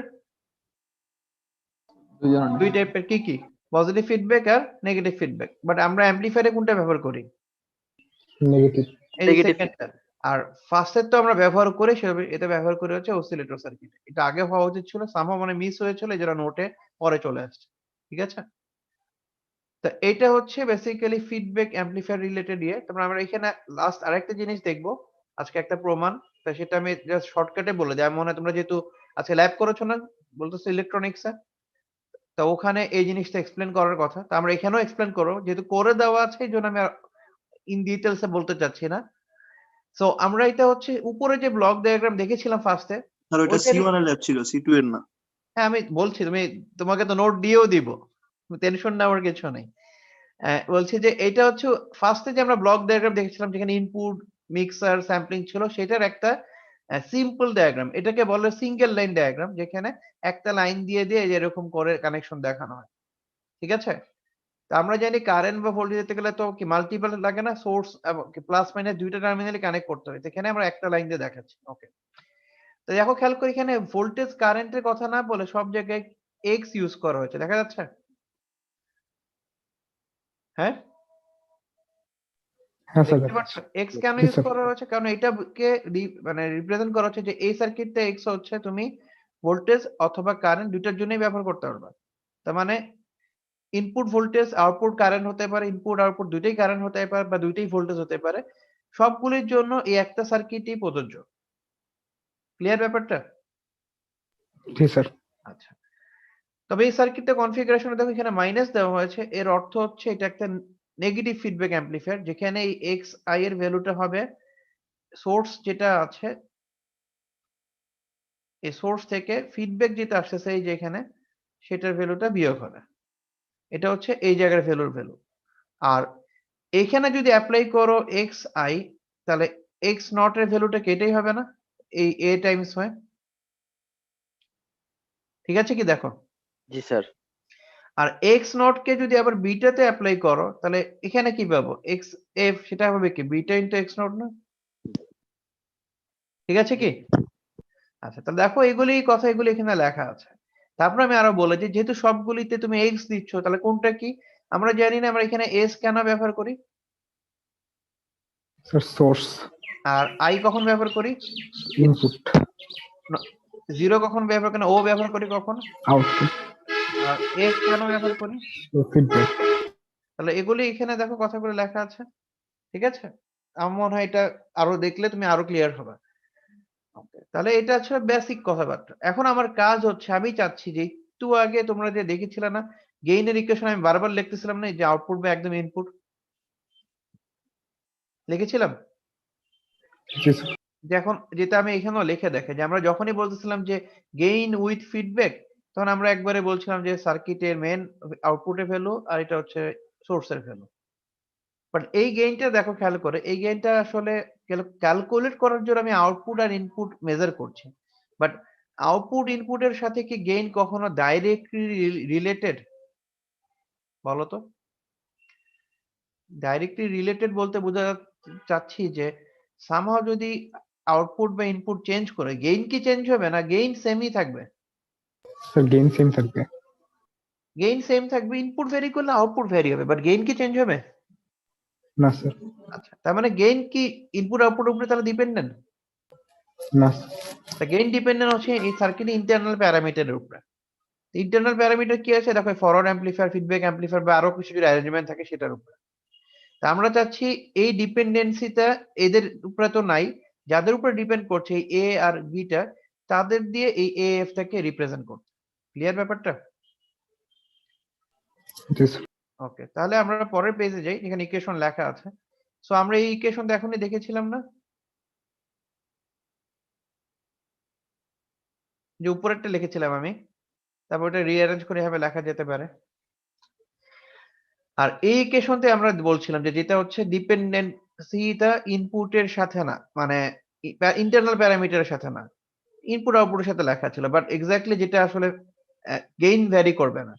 [SPEAKER 1] দুই টাইপের, কি কি? পজিটিভ ফিডব্যাক আর নেগেটিভ ফিডব্যাক। বাট আমরা অ্যাম্পলিফায়ারে কোনটা ব্যবহার করি?
[SPEAKER 4] নেগেটিভ।
[SPEAKER 1] এই সেকেন্ডটা। আর ফার্স্টের তো আমরা ব্যবহার করি সেভাবে, এটা ব্যবহার করে হচ্ছে অসিলেটর সার্কিট। এটা আগে হওয়া উচিত ছিল, সামহাও মানে মিস হয়েছিল, এই জন্য নোটে পরে চলে আসছে। ঠিক আছে, তো এটা হচ্ছে বেসিক্যালি ফিডব্যাক অ্যাম্পলিফায়ার রিলেটেড ইয়ে। তারপর আমরা এখানে লাস্ট আরেকটা জিনিস দেখবো আজকে, একটা প্রমাণ। তো সেটা আমি জাস্ট শর্টকাটে বলে দিই। আমার মনে হয় তোমরা যেহেতু আজকে ল্যাব করেছো না বলতেছো ইলেকট্রনিক্সে, তো ওখানে এই জিনিসটা এক্সপ্লেন করার কথা। তো আমরা এখানেও এক্সপ্লেন করবো, যেহেতু করে দেওয়া আছে এই জন্য আমি ইন ডিটেলসে বলতে চাচ্ছি না। সো আমরা এটা হচ্ছে উপরে যে ব্লক ডায়াগ্রাম দেখেছিলাম ফার্স্টে,
[SPEAKER 3] স্যার ওটা C1 এর ল্যাব ছিল, C2 এর না।
[SPEAKER 1] হ্যাঁ আমি বলছি, তোমাকে তো নোট দিয়েও দিব, টেনশন নেওয়ার কিছু নেই। বলছি যে এটা হচ্ছে ফার্স্টে যে আমরা ব্লক ডায়াগ্রাম দেখেছিলাম যেখানে ইনপুট মিক্সার স্যাম্পলিং ছিল, সেটার একটা সিম্পল ডায়াগ্রাম, এটাকে বলে সিঙ্গেল লাইন ডায়াগ্রাম, যেখানে একটা লাইন দিয়ে দিয়ে এরকম করে কানেকশন দেখানো হয়। ঠিক আছে, তা আমরা জানি কারেন্ট বা ভোল্টেজ দিতে গেলে তো কি মাল্টিপল লাগে না, সোর্স এবং প্লাস মাইনাস দুইটা টার্মিনালি কানেক্ট করতে হয়, এখানে আমরা একটা লাইন দিয়ে দেখাচ্ছি। ওকে, তো দেখো খেয়াল করে এখানে ভোল্টেজ কারেন্টের কথা না বলে সব জায়গায় এক্স ইউজ করা হয়েছে, দেখা যাচ্ছে? হ্যাঁ,
[SPEAKER 4] হ্যাঁ স্যার
[SPEAKER 1] দেখতে পাচ্ছ এক্স কেন
[SPEAKER 4] জি
[SPEAKER 1] ইউজ
[SPEAKER 4] স্যার
[SPEAKER 1] করা হয়েছে? কারণ এটাকে মানে রিপ্রেজেন্ট করা হচ্ছে যে এই সার্কিটটা এক্স হচ্ছে তুমি ভোল্টেজ অথবা কারেন্ট দুইটার জন্যই ব্যবহার করতে পারবা। তার মানে ইনপুট ভোল্টেজ আউটপুট কারেন্ট হতে পারে, ইনপুট আউটপুট দুইটাই কারেন্ট হতে পারে বা দুইটাই ভোল্টেজ হতে পারে, সবগুলির জন্য এই একটা সার্কিটই প্রযোজ্য। ক্লিয়ার ব্যাপারটা?
[SPEAKER 4] জি স্যার
[SPEAKER 1] আচ্ছা, তবে এই সার্কিটটা কনফিগারেশনে দেখো এখানে মাইনাস দেওয়া হয়েছে, এর অর্থ হচ্ছে এটা একটা নেগেটিভ ফিডব্যাক অ্যাম্পলিফায়ার, যেখানে এই এক্স আই এর ভ্যালুটা হবে সোর্স যেটা আছে, এই সোর্স থেকে ফিডব্যাক যেটা আসতেছে এই যে এখানে, সেটার ভ্যালুটা বিয়োগ হবে। এটা হচ্ছে এই জায়গার ভ্যালুর ভ্যালু। আর এখানে যদি অ্যাপ্লাই করো এক্স আই, তাহলে এক্স নট এর ভ্যালুটা কেটেই হবে না, এই এ টাইমস হয়। ঠিক আছে কি দেখো?
[SPEAKER 6] জি স্যার।
[SPEAKER 1] আর এক্স নট কে যদি আবার বিটাতে অ্যাপ্লাই করো, তাহলে এখানে কি পাবো? এক্স এফ, সেটা হবে কি বিটা ইনটু এক্স নট না? ঠিক আছে কি? আচ্ছা, তাহলে দেখো এগুলি কথা, এগুলি এখানে লেখা আছে। তারপর আমি আরো বলেছি যেহেতু সবগুলিতে তুমি এক্স দিচ্ছ, তাহলে কোনটা কি? আমরা জানি না আমরা এখানে এস কেন ব্যবহার করি,
[SPEAKER 4] স্যার সোর্স
[SPEAKER 1] আর আই কখন ব্যবহার করি?
[SPEAKER 4] ইনপুট
[SPEAKER 1] জিরো কখন ব্যবহার করি? ও ব্যবহার করি কখন?
[SPEAKER 4] আউটপুট
[SPEAKER 1] আর এফ কেন ব্যবহার করি?
[SPEAKER 4] ফিডব্যাক
[SPEAKER 1] তাহলে এগুলি এখানে দেখো কথাগুলো লেখা আছে। ঠিক আছে, আমার মনে হয় এটা আরো দেখলে তুমি আরো ক্লিয়ার হবে। Okay, তাহলে এটা হচ্ছে বেসিক কথাবার্তা। এখন আমার কাজ হচ্ছে, আমি চাচ্ছি যে একটু আগে তোমরা যে দেখেছিলে না গেইনের ইকুয়েশন, আমি বারবার লিখতেছিলাম না যে আউটপুট বা একদম ইনপুট লিখেছিলাম,
[SPEAKER 4] জি স্যার
[SPEAKER 1] যে এখন যেটা আমি এখানেও লিখে দেখে যে আমরা যখনই বলতেছিলাম যে গেইন উইথ ফিডব্যাক, তখন আমরা একবারে বলছিলাম যে সার্কিটের মেন আউটপুটের ভ্যালু আর এটা হচ্ছে সোর্সের ভ্যালু। বাট এই গেইনটা দেখো খেয়াল করে, এই গেইনটা আসলে ক্যালকুলেট করার জন্য আমি আউটপুট আর ইনপুট মেজার করছি, বাট আউটপুট ইনপুটের সাথে কি গেইন কখনো ডাইরেক্টলি রিলেটেড? বলো তো, ডাইরেক্টলি রিলেটেড বলতে বোঝা চাচ্ছি যে সামহাও যদি আউটপুট বা ইনপুট চেঞ্জ করে, গেইন কি চেঞ্জ হবে না? গেইন সেমই থাকবে।
[SPEAKER 4] স্যার গেইন সেম থাকবে
[SPEAKER 1] গেইন সেম থাকবে, ইনপুট ভ্যারি করলে আউটপুট ভ্যারি হবে, বাট গেইন কি চেঞ্জ হবে?
[SPEAKER 4] না স্যার
[SPEAKER 1] আচ্ছা, তার মানে গেইন কি ইনপুট আউটপুট উপরে তারা ডিপেন্ডেন্ট?
[SPEAKER 4] না
[SPEAKER 1] তা গেইন ডিপেন্ডেন্ট হচ্ছে এই সার্কিটের ইন্টারনাল প্যারামিটারের উপরে। ইন্টারনাল প্যারামিটার কি আছে দেখো, ফরওয়ার্ড অ্যাম্পলিফায়ার, ফিডব্যাক অ্যাম্পলিফায়ার বা আরো কিছু যদি অ্যারেঞ্জমেন্ট থাকে সেটার উপরে। তা আমরা চাচ্ছি এই ডিপেন্ডেন্সিটা এদের উপরে তো নাই, যাদের উপরে ডিপেন্ড করছে এই এ আর বিটা, তাদের দিয়ে এই এ এফ টাকে রিপ্রেজেন্ট করতে। ক্লিয়ার ব্যাপারটা?
[SPEAKER 4] জি স্যার
[SPEAKER 1] ওকে, তাহলে আমরা পরের পেজে যাই যেখানে ইকুয়েশন লেখা আছে। সো আমরা এই ইকুয়েশন এখনই দেখেছিলাম না, যে উপরেরটা লিখেছিলাম আমি, তারপর ওটা রিঅ্যারেঞ্জ করে এভাবে লেখা যেতে পারে। আর এই ইকুয়েশনতে আমরা বলছিলাম যে যেটা হচ্ছে ডিপেন্ডেন্সিটা ইনপুটের সাথে না, মানে ইন্টারনাল প্যারামিটারের সাথে না, ইনপুট আউটপুটের সাথে লেখা ছিল, বাট এক্স্যাক্টলি যেটা আসলে গেইন ভ্যারি করবে না।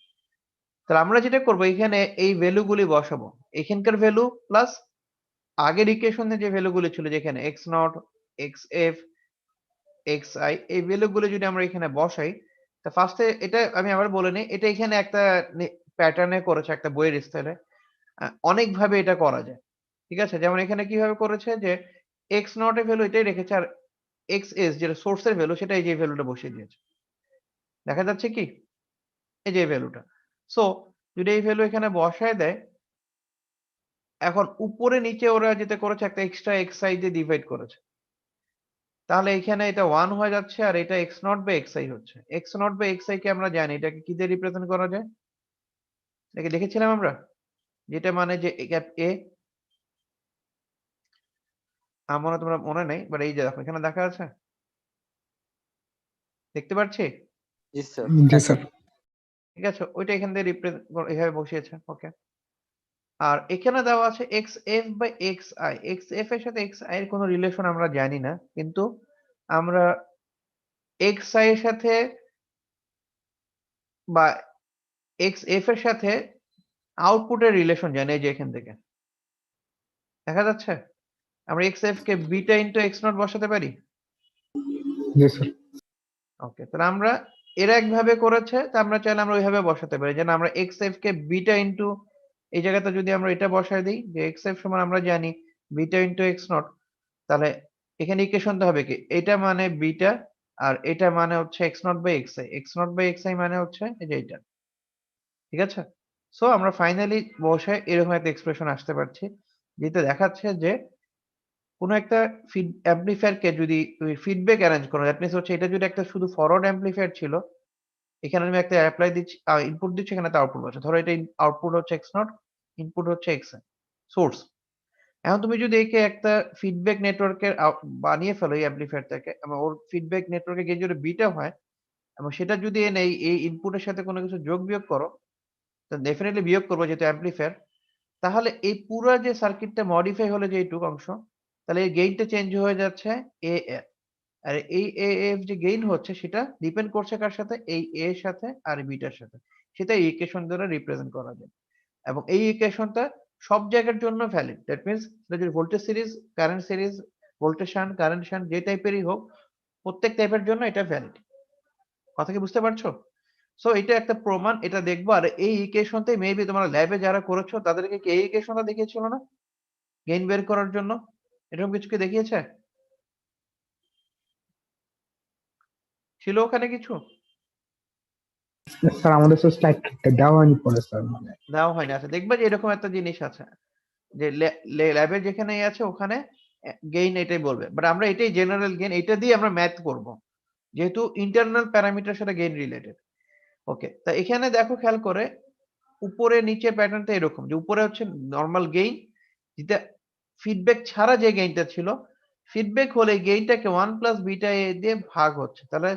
[SPEAKER 1] তাহলে আমরা যেটা করবো এখানে এই ভ্যালু গুলি বসাবো, এখানকার ভ্যালু প্লাস আগের ইকুয়েশনে যে ভ্যালু গুলি ছিল, যেখানে x not, x F, x I, এই ভ্যালু গুলো যদি আমরা এখানে বসাই, তা ফার্স্টে এটা আমি আবার বলে নিই, এটা এখানে একটা প্যাটার্নে করেছে, একটা বইয়ের স্টাইলে। অনেক ভাবে এটা করা যায়। ঠিক আছে, যেমন এখানে কিভাবে করেছে যে এক্স নট এর ভ্যালু এটাই রেখেছে, আর এক্স এস যেটা সোর্সের ভ্যালু সেটা এই যে ভ্যালুটা বসিয়ে দিয়েছে। দেখা যাচ্ছে কি এই যে ভ্যালুটা। সো যদি এই ভ্যালু এখানে বসায় দেয়, এখন উপরে নিচে ওরা যেটা করেছে একটা এক্সট্রা এক্স আই দিয়ে ডিভাইড করেছে, তাহলে এখানে এটা 1 হয়ে যাচ্ছে আর এটা x naught by x i হচ্ছে। X naught by x i কে আমরা জানি এটাকে কি দিয়ে রিপ্রেজেন্ট করা যায়, এটাকে দেখেছিলাম আমরা, যেটা মানে যে এ, আমার মনে হয় তোমরা মনে নেই, বাট এই যে দেখো এখানে দেখা আছে, দেখতে পাচ্ছি?
[SPEAKER 6] জি স্যার।
[SPEAKER 4] জি স্যার
[SPEAKER 1] ঠিক আছে, ওইটা এখান থেকে রিপ্রেজেন্ট এভাবে বসিয়েছে। ওকে, আর এখানে দেওয়া আছে X F by x I. X F এর সাথে এক্স আই এর কোনো রিলেশন আমরা জানি না, কিন্তু আমরা xi এর সাথে বা xf এর সাথে আউটপুটের রিলেশন জানি এই যে এখান থেকে দেখা যাচ্ছে আমরা xf K beta into x not বসাতে পারি।
[SPEAKER 4] জি স্যার।
[SPEAKER 1] ওকে, তাহলে আমরা এরা একভাবে করেছে, তা আমরা চাইলে আমরা ওইভাবে বসাতে পারি, যেন আমরা xf কে বিটা ইনটু এই জায়গাতে যদি আমরা এটা বসায় দিই যে xf সমান আমরা জানি বিটা ইনটু x নট, তাহলে এখানে ইকুয়েশনটা হবে কি এটা মানে বিটা আর এটা মানে হচ্ছে x naught by xi, x naught by xi মানে হচ্ছে এই যে এটা, ঠিক আছে? সো আমরা ফাইনালি বসে এরকম একটা এক্সপ্রেশন আসতে পারছি, যেটা দেখাচ্ছে যে কোনো একটা অ্যাম্পলিফায়ার কে যদি তুমি ফিডব্যাক অ্যারেঞ্জ করো, দ্যাট মিনস হচ্ছে এটা যদি একটা শুধু ফরওয়ার্ড অ্যাম্পলিফায়ার ছিল, এখানে আমি একটা অ্যাপ্লাই দিচ্ছি, ইনপুট দিচ্ছি, এখানে একটা আউটপুট আছে। ধরো এটা আউটপুট হচ্ছে x নট, ইনপুট হচ্ছে xi সোর্স। এখন তুমি যদি একে একটা ফিডব্যাক নেটওয়ার্কের বানিয়ে ফেলো এই অ্যাম্পলিফায়ারটাকে, এবং ওর ফিডব্যাক নেটওয়ার্কে গিয়ে যদি বিটা হয় এবং সেটা যদি এনে এই ইনপুটের সাথে কোনো কিছু যোগ বিয়োগ করো, তো ডেফিনেটলি বিয়োগ করবো যেহেতু অ্যাম্পলিফায়ার, তাহলে এই পুরো যে সার্কিটটা মডিফাই হলো যে এইটুকু অংশ, তাহলে এই গেইনটা চেঞ্জ হয়ে যাচ্ছে AF। আর এই AF যে গেইন হচ্ছে সেটা ডিপেন্ড করছে কার সাথে, এই A এর সাথে আর বিটার সাথে, সেটা এই ইকুয়েশন দ্বারা রিপ্রেজেন্ট করা যায়। এবং এই ইকুয়েশনটা সব জায়গার জন্য ভ্যালিড, দ্যাট মিনস এটা যদি voltage series, current series, voltage shunt, current shunt যে টাইপেরই হোক, প্রত্যেক টাইপের জন্য এটা ভ্যালিড। কথা কি বুঝতে পারছো? সো এটা একটা প্রমাণ, এটা দেখবো। আর এই ইকুয়েশনটাই মেবি তোমরা ল্যাবে যারা করেছো তাদেরকে কি এই ইকুয়েশনটা দেখিয়েছিল না গেইন বের করার জন্য? এরকম কিছু কি দেখিয়েছে? ছিল ওখানে কিছু?
[SPEAKER 4] স্যার আমাদের তো স্লাইডটা দেওয়া হয়নি পরে স্যার, মানে
[SPEAKER 1] দেওয়া হয়নি। আচ্ছা, দেখবা যে এরকম একটা জিনিস আছে যে ল্যাবে যেখানে আছে ওখানে গেইন এটাই বলবে, বাট আমরা এটাই জেনারেল গেইন, এটা দিয়ে আমরা ম্যাথ করব, যেহেতু ইন্টারনাল প্যারামিটার সাথে গেইন রিলেটেড। ওকে, তা এখানে দেখো খেয়াল করে উপরে নিচে প্যাটার্নটা এরকম, যে উপরে হচ্ছে নরমাল গেইন, যেটা ফিডব্যাক ছাড়া যে গেইনটা ছিল, ফিডব্যাক হলে গেইনটাকে 1 প্লাস বিটা এ দিয়ে ভাগ হচ্ছে, তাহলে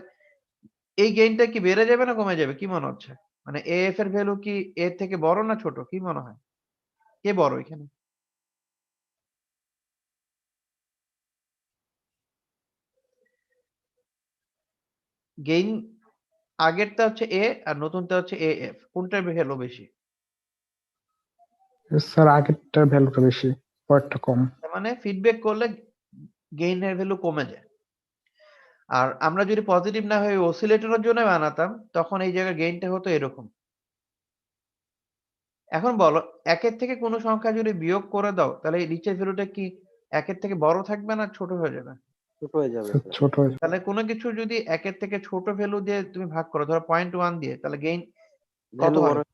[SPEAKER 1] এই গেইনটা কি বেড়ে যাবে না কমে যাবে কি মনে হচ্ছে? মানে এএফ এর ভ্যালু কি এর থেকে বড় না ছোট কি মনে হয়? কে বড় এখানে? গেইন আগেরটা হচ্ছে এ আর নতুনটা হচ্ছে এএফ, কোনটার ভ্যালু বেশি?
[SPEAKER 4] স্যার আগেরটার ভ্যালুটা বেশি, পরেরটা কম।
[SPEAKER 1] তার মানে ফিডব্যাক করলে গেইনের ভ্যালু কমে যায়। আর আমরা যদি পজিটিভ না হয়ে অসিলেটরের জন্য বানাতাম, তখন এই জায়গায় গেইনটা হতো এরকম। এখন বলো, একের থেকে কোনো সংখ্যা যদি বিয়োগ করে দাও, তাহলে এই নিচের ভ্যালুটা কি একের থেকে বড় থাকবে না ছোট হয়ে যাবে?
[SPEAKER 6] ছোট হয়ে যাবে
[SPEAKER 4] স্যার
[SPEAKER 6] স্যার।
[SPEAKER 4] ছোট হয়ে যাবে।
[SPEAKER 1] তাহলে কোনো কিছু যদি একের থেকে ছোট ভ্যালু দিয়ে তুমি ভাগ করো, ধরো 0.1 দিয়ে, তাহলে গেইন কত
[SPEAKER 6] ভ্যালু
[SPEAKER 1] হয়?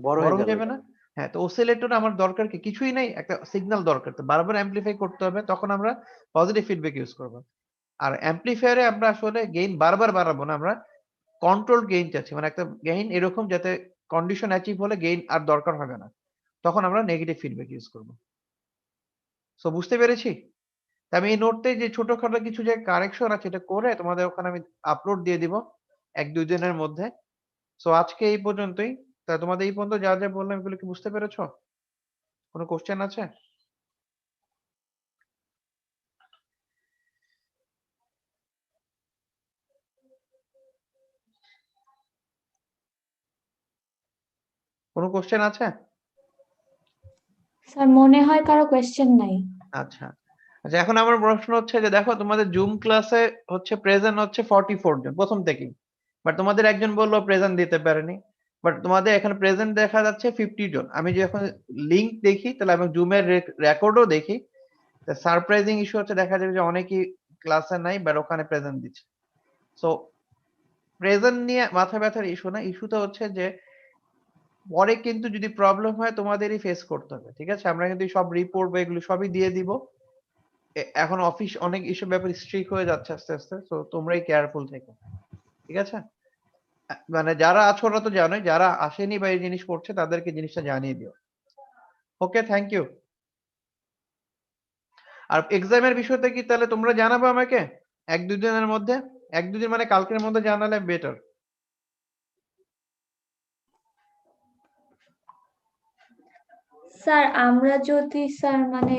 [SPEAKER 6] বড়
[SPEAKER 1] বড়
[SPEAKER 6] হয়ে
[SPEAKER 1] হয়ে
[SPEAKER 6] যাবে।
[SPEAKER 1] যাবে না? হ্যাঁ, তো অসিলেটর আমার দরকার কি? কিছুই নাই, একটা সিগন্যাল দরকার, তো বারবার অ্যাম্পলিফাই করতে হবে, তখন আমরা পজিটিভ ফিডব্যাক ইউজ করব। আর অ্যাম্পলিফায়ারে আমরা আসলে গেইন বারবার বাড়াবো না, আমরা কন্ট্রোল গেইন চাচ্ছি, মানে একটা গেইন এরকম যাতে কন্ডিশন অ্যাচিভ হলে গেইন আর দরকার হবে না, তখন আমরা নেগেটিভ ফিডব্যাক ইউজ করব। সো বুঝতে পেরেছি? তা আমি এই নোটে যে ছোটখাটো কিছু যে কারেকশন আছে এটা করে তোমাদের ওখানে আমি আপলোড দিয়ে দিব 1-2 দিনের মধ্যে। সো আজকে এই পর্যন্তই। তা তোমাদের এই পর্যন্ত যা যা বললাম এগুলো কি বুঝতে পেরেছো? কোনো কোশ্চেন আছে? কোনো কোশ্চেন আছে?
[SPEAKER 11] স্যার মনে হয় কারো কোয়েশ্চেন নাই।
[SPEAKER 1] আচ্ছা, আচ্ছা, এখন আমার প্রশ্ন হচ্ছে যে দেখো তোমাদের জুম ক্লাসে হচ্ছে প্রেজেন্ট হচ্ছে 44 জন প্রথম থেকেই, বাট তোমাদের একজন বললো প্রেজেন্ট দিতে পারেনি, বাট তোমাদের এখানে প্রেজেন্ট দেখা যাচ্ছে 50 জন। আমি যখন লিংক দেখি, তাহলে আমি জুমের রেকর্ডও দেখি, সারপ্রাইজিং ইস্যু হচ্ছে দেখা যাবে যে অনেকেই ক্লাসে নাই বাট ওখানে প্রেজেন্ট দিচ্ছে। সো প্রেজেন্ট নিয়ে মাথা ব্যথার ইস্যু না, ইস্যুটা হচ্ছে যে পরে কিন্তু যদি প্রবলেম হয় তোমাদেরই ফেস করতে হবে, ঠিক আছে? আমরা কিন্তু সব রিপোর্ট বা এগুলো সবই দিয়ে দিব। এখন অফিস অনেক ইস্যু ব্যাপারে স্ট্রিক্ট হয়ে যাচ্ছে আস্তে আস্তে, তো তোমরাই কেয়ারফুল থেকো, ঠিক আছে? মানে যারা আছো ওরা তো জানোই, যারা আসেনি বা এই জিনিস করছে তাদেরকে জিনিসটা জানিয়ে দিও। ওকে, থ্যাংক ইউ। আর এক্সামের বিষয়টা কি তাহলে তোমরা জানাবে আমাকে 1-2 দিনের মধ্যে? 1-2 দিন মানে কালকের মধ্যে জানালে বেটার।
[SPEAKER 11] স্যার আমরা যদি স্যার মানে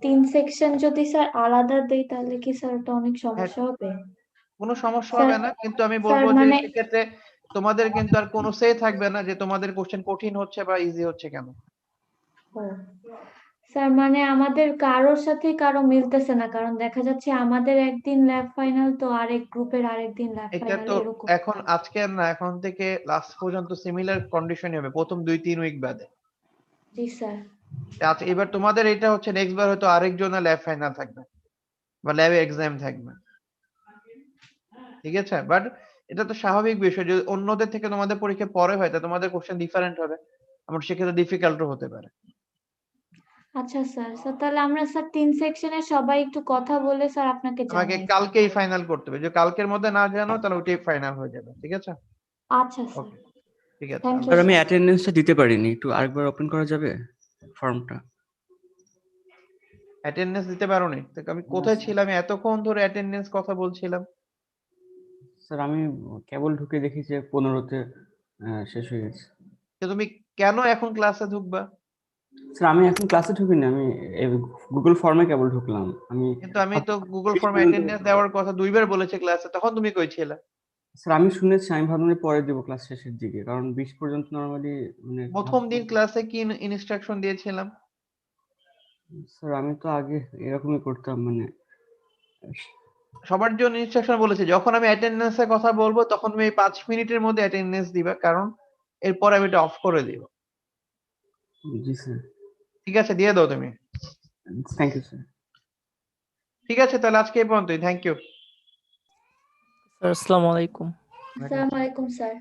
[SPEAKER 11] 3 সেকশন যদি স্যার আলাদা দেই তাহলে কি স্যার এটা অনেক সমস্যা হবে?
[SPEAKER 1] কোনো সমস্যা
[SPEAKER 11] স্যার
[SPEAKER 1] হবে না, কিন্তু আমি
[SPEAKER 11] স্যার
[SPEAKER 1] বলবো যে
[SPEAKER 11] মানে
[SPEAKER 1] সেক্ষেত্রে তোমাদের কিন্তু আর কোনো সে থাকবে না যে তোমাদের কোশ্চেন কঠিন হচ্ছে বা ইজি হচ্ছে কেন।
[SPEAKER 11] ও, স্যার মানে আমাদের কারোর সাথে কারো মিলতেছে না, কারণ দেখা যাচ্ছে আমাদের একদিন ল্যাব ফাইনাল তো আরেক গ্রুপের আরেকদিন ল্যাব
[SPEAKER 1] এটা
[SPEAKER 11] ফাইনাল
[SPEAKER 1] তো
[SPEAKER 11] এরকম।
[SPEAKER 1] এখন আজকে আর না, এখন থেকে লাস্ট পর্যন্ত সিমিলার কন্ডিশনই হবে প্রথম 2-3 উইক বাদে।
[SPEAKER 11] জি স্যার।
[SPEAKER 1] আচ্ছা, এবার তোমাদের এটা হচ্ছে নেক্সট বার হয়তো আরেকজনের ল্যাব ফাইনাল থাকবে বা ল্যাবে এক্সাম থাকবে, ঠিক আছে? বাট এটা তো স্বাভাবিক বিষয়, যদি অন্যদের থেকে তোমাদের পরীক্ষা পরে হয় তা তোমাদের কোশ্চেন ডিফারেন্ট হবে, আমার সেক্ষেত্রে ডিফিকাল্টও হতে পারে।
[SPEAKER 11] আচ্ছা স্যার, স্যার তাহলে আমরা স্যার 3 সেকশনের সবাই একটু কথা বলে স্যার আপনাকে
[SPEAKER 1] আমাকে
[SPEAKER 11] জানাই।
[SPEAKER 1] কালকেই ফাইনাল করতে হবে, যে কালকের মধ্যে না জানো তাহলে ওইটাই ফাইনাল হয়ে যাবে, ঠিক আছে?
[SPEAKER 11] আচ্ছা স্যার,
[SPEAKER 1] ওকে, ঠিক আছে।
[SPEAKER 11] থ্যাংক ইউ
[SPEAKER 12] স্যার আমি
[SPEAKER 11] স্যার।
[SPEAKER 12] অ্যাটেন্ডেন্সটা দিতে পারিনি, একটু আরেকবার ওপেন করা যাবে ফর্মটা?
[SPEAKER 1] অ্যাটেন্ডেন্স দিতে পারোনি? তো আমি কোথায় ছিলাম এতক্ষণ ধরে অ্যাটেন্ডেন্স কথা বলছিলাম?
[SPEAKER 12] স্যার আমি কেবল ঢুকে দেখি যে 15-তে শেষ হয়ে গেছে।
[SPEAKER 1] তো তুমি কেন এখন ক্লাসে ঢুকবা?
[SPEAKER 12] স্যার আমি এখন ক্লাসে ঢুকিনি, আমি গুগল ফর্মে কেবল ঢুকলাম। আমি
[SPEAKER 1] কিন্তু আমি তো গুগল ফর্মে অ্যাটেন্ডেন্স দেওয়ার কথা 2 বার বলেছি ক্লাসে, তখন তুমি কই ছিলে?
[SPEAKER 12] স্যার আমি শুনেছি, আমি ভাবলাম যে পরে দেবো ক্লাস শেষের দিকে, কারণ 20 পর্যন্ত নরমালি মানে
[SPEAKER 1] প্রথম দিন ক্লাসে কি ইনস্ট্রাকশন দিয়েছিলাম?
[SPEAKER 12] স্যার আমি তো আগে এরকমই করতাম, মানে
[SPEAKER 1] সবার জন্য ইনস্ট্রাকশন বলেছি, যখন আমি অ্যাটেন্ডেন্সের কথা বলবো তখন তুমি এই 5 মিনিটের মধ্যে অ্যাটেন্ডেন্স দিবা, কারণ এরপর আমি এটা অফ করে দিব।
[SPEAKER 12] জি স্যার।
[SPEAKER 1] ঠিক আছে, দিয়ে দাও তুমি।
[SPEAKER 12] Thank you sir.
[SPEAKER 1] ঠিক আছে, তাহলে আজকে এই পর্যন্তই। Thank you.
[SPEAKER 7] স্যার আসসালামু আলাইকুম।
[SPEAKER 11] আসসালামু আলাইকুম স্যার।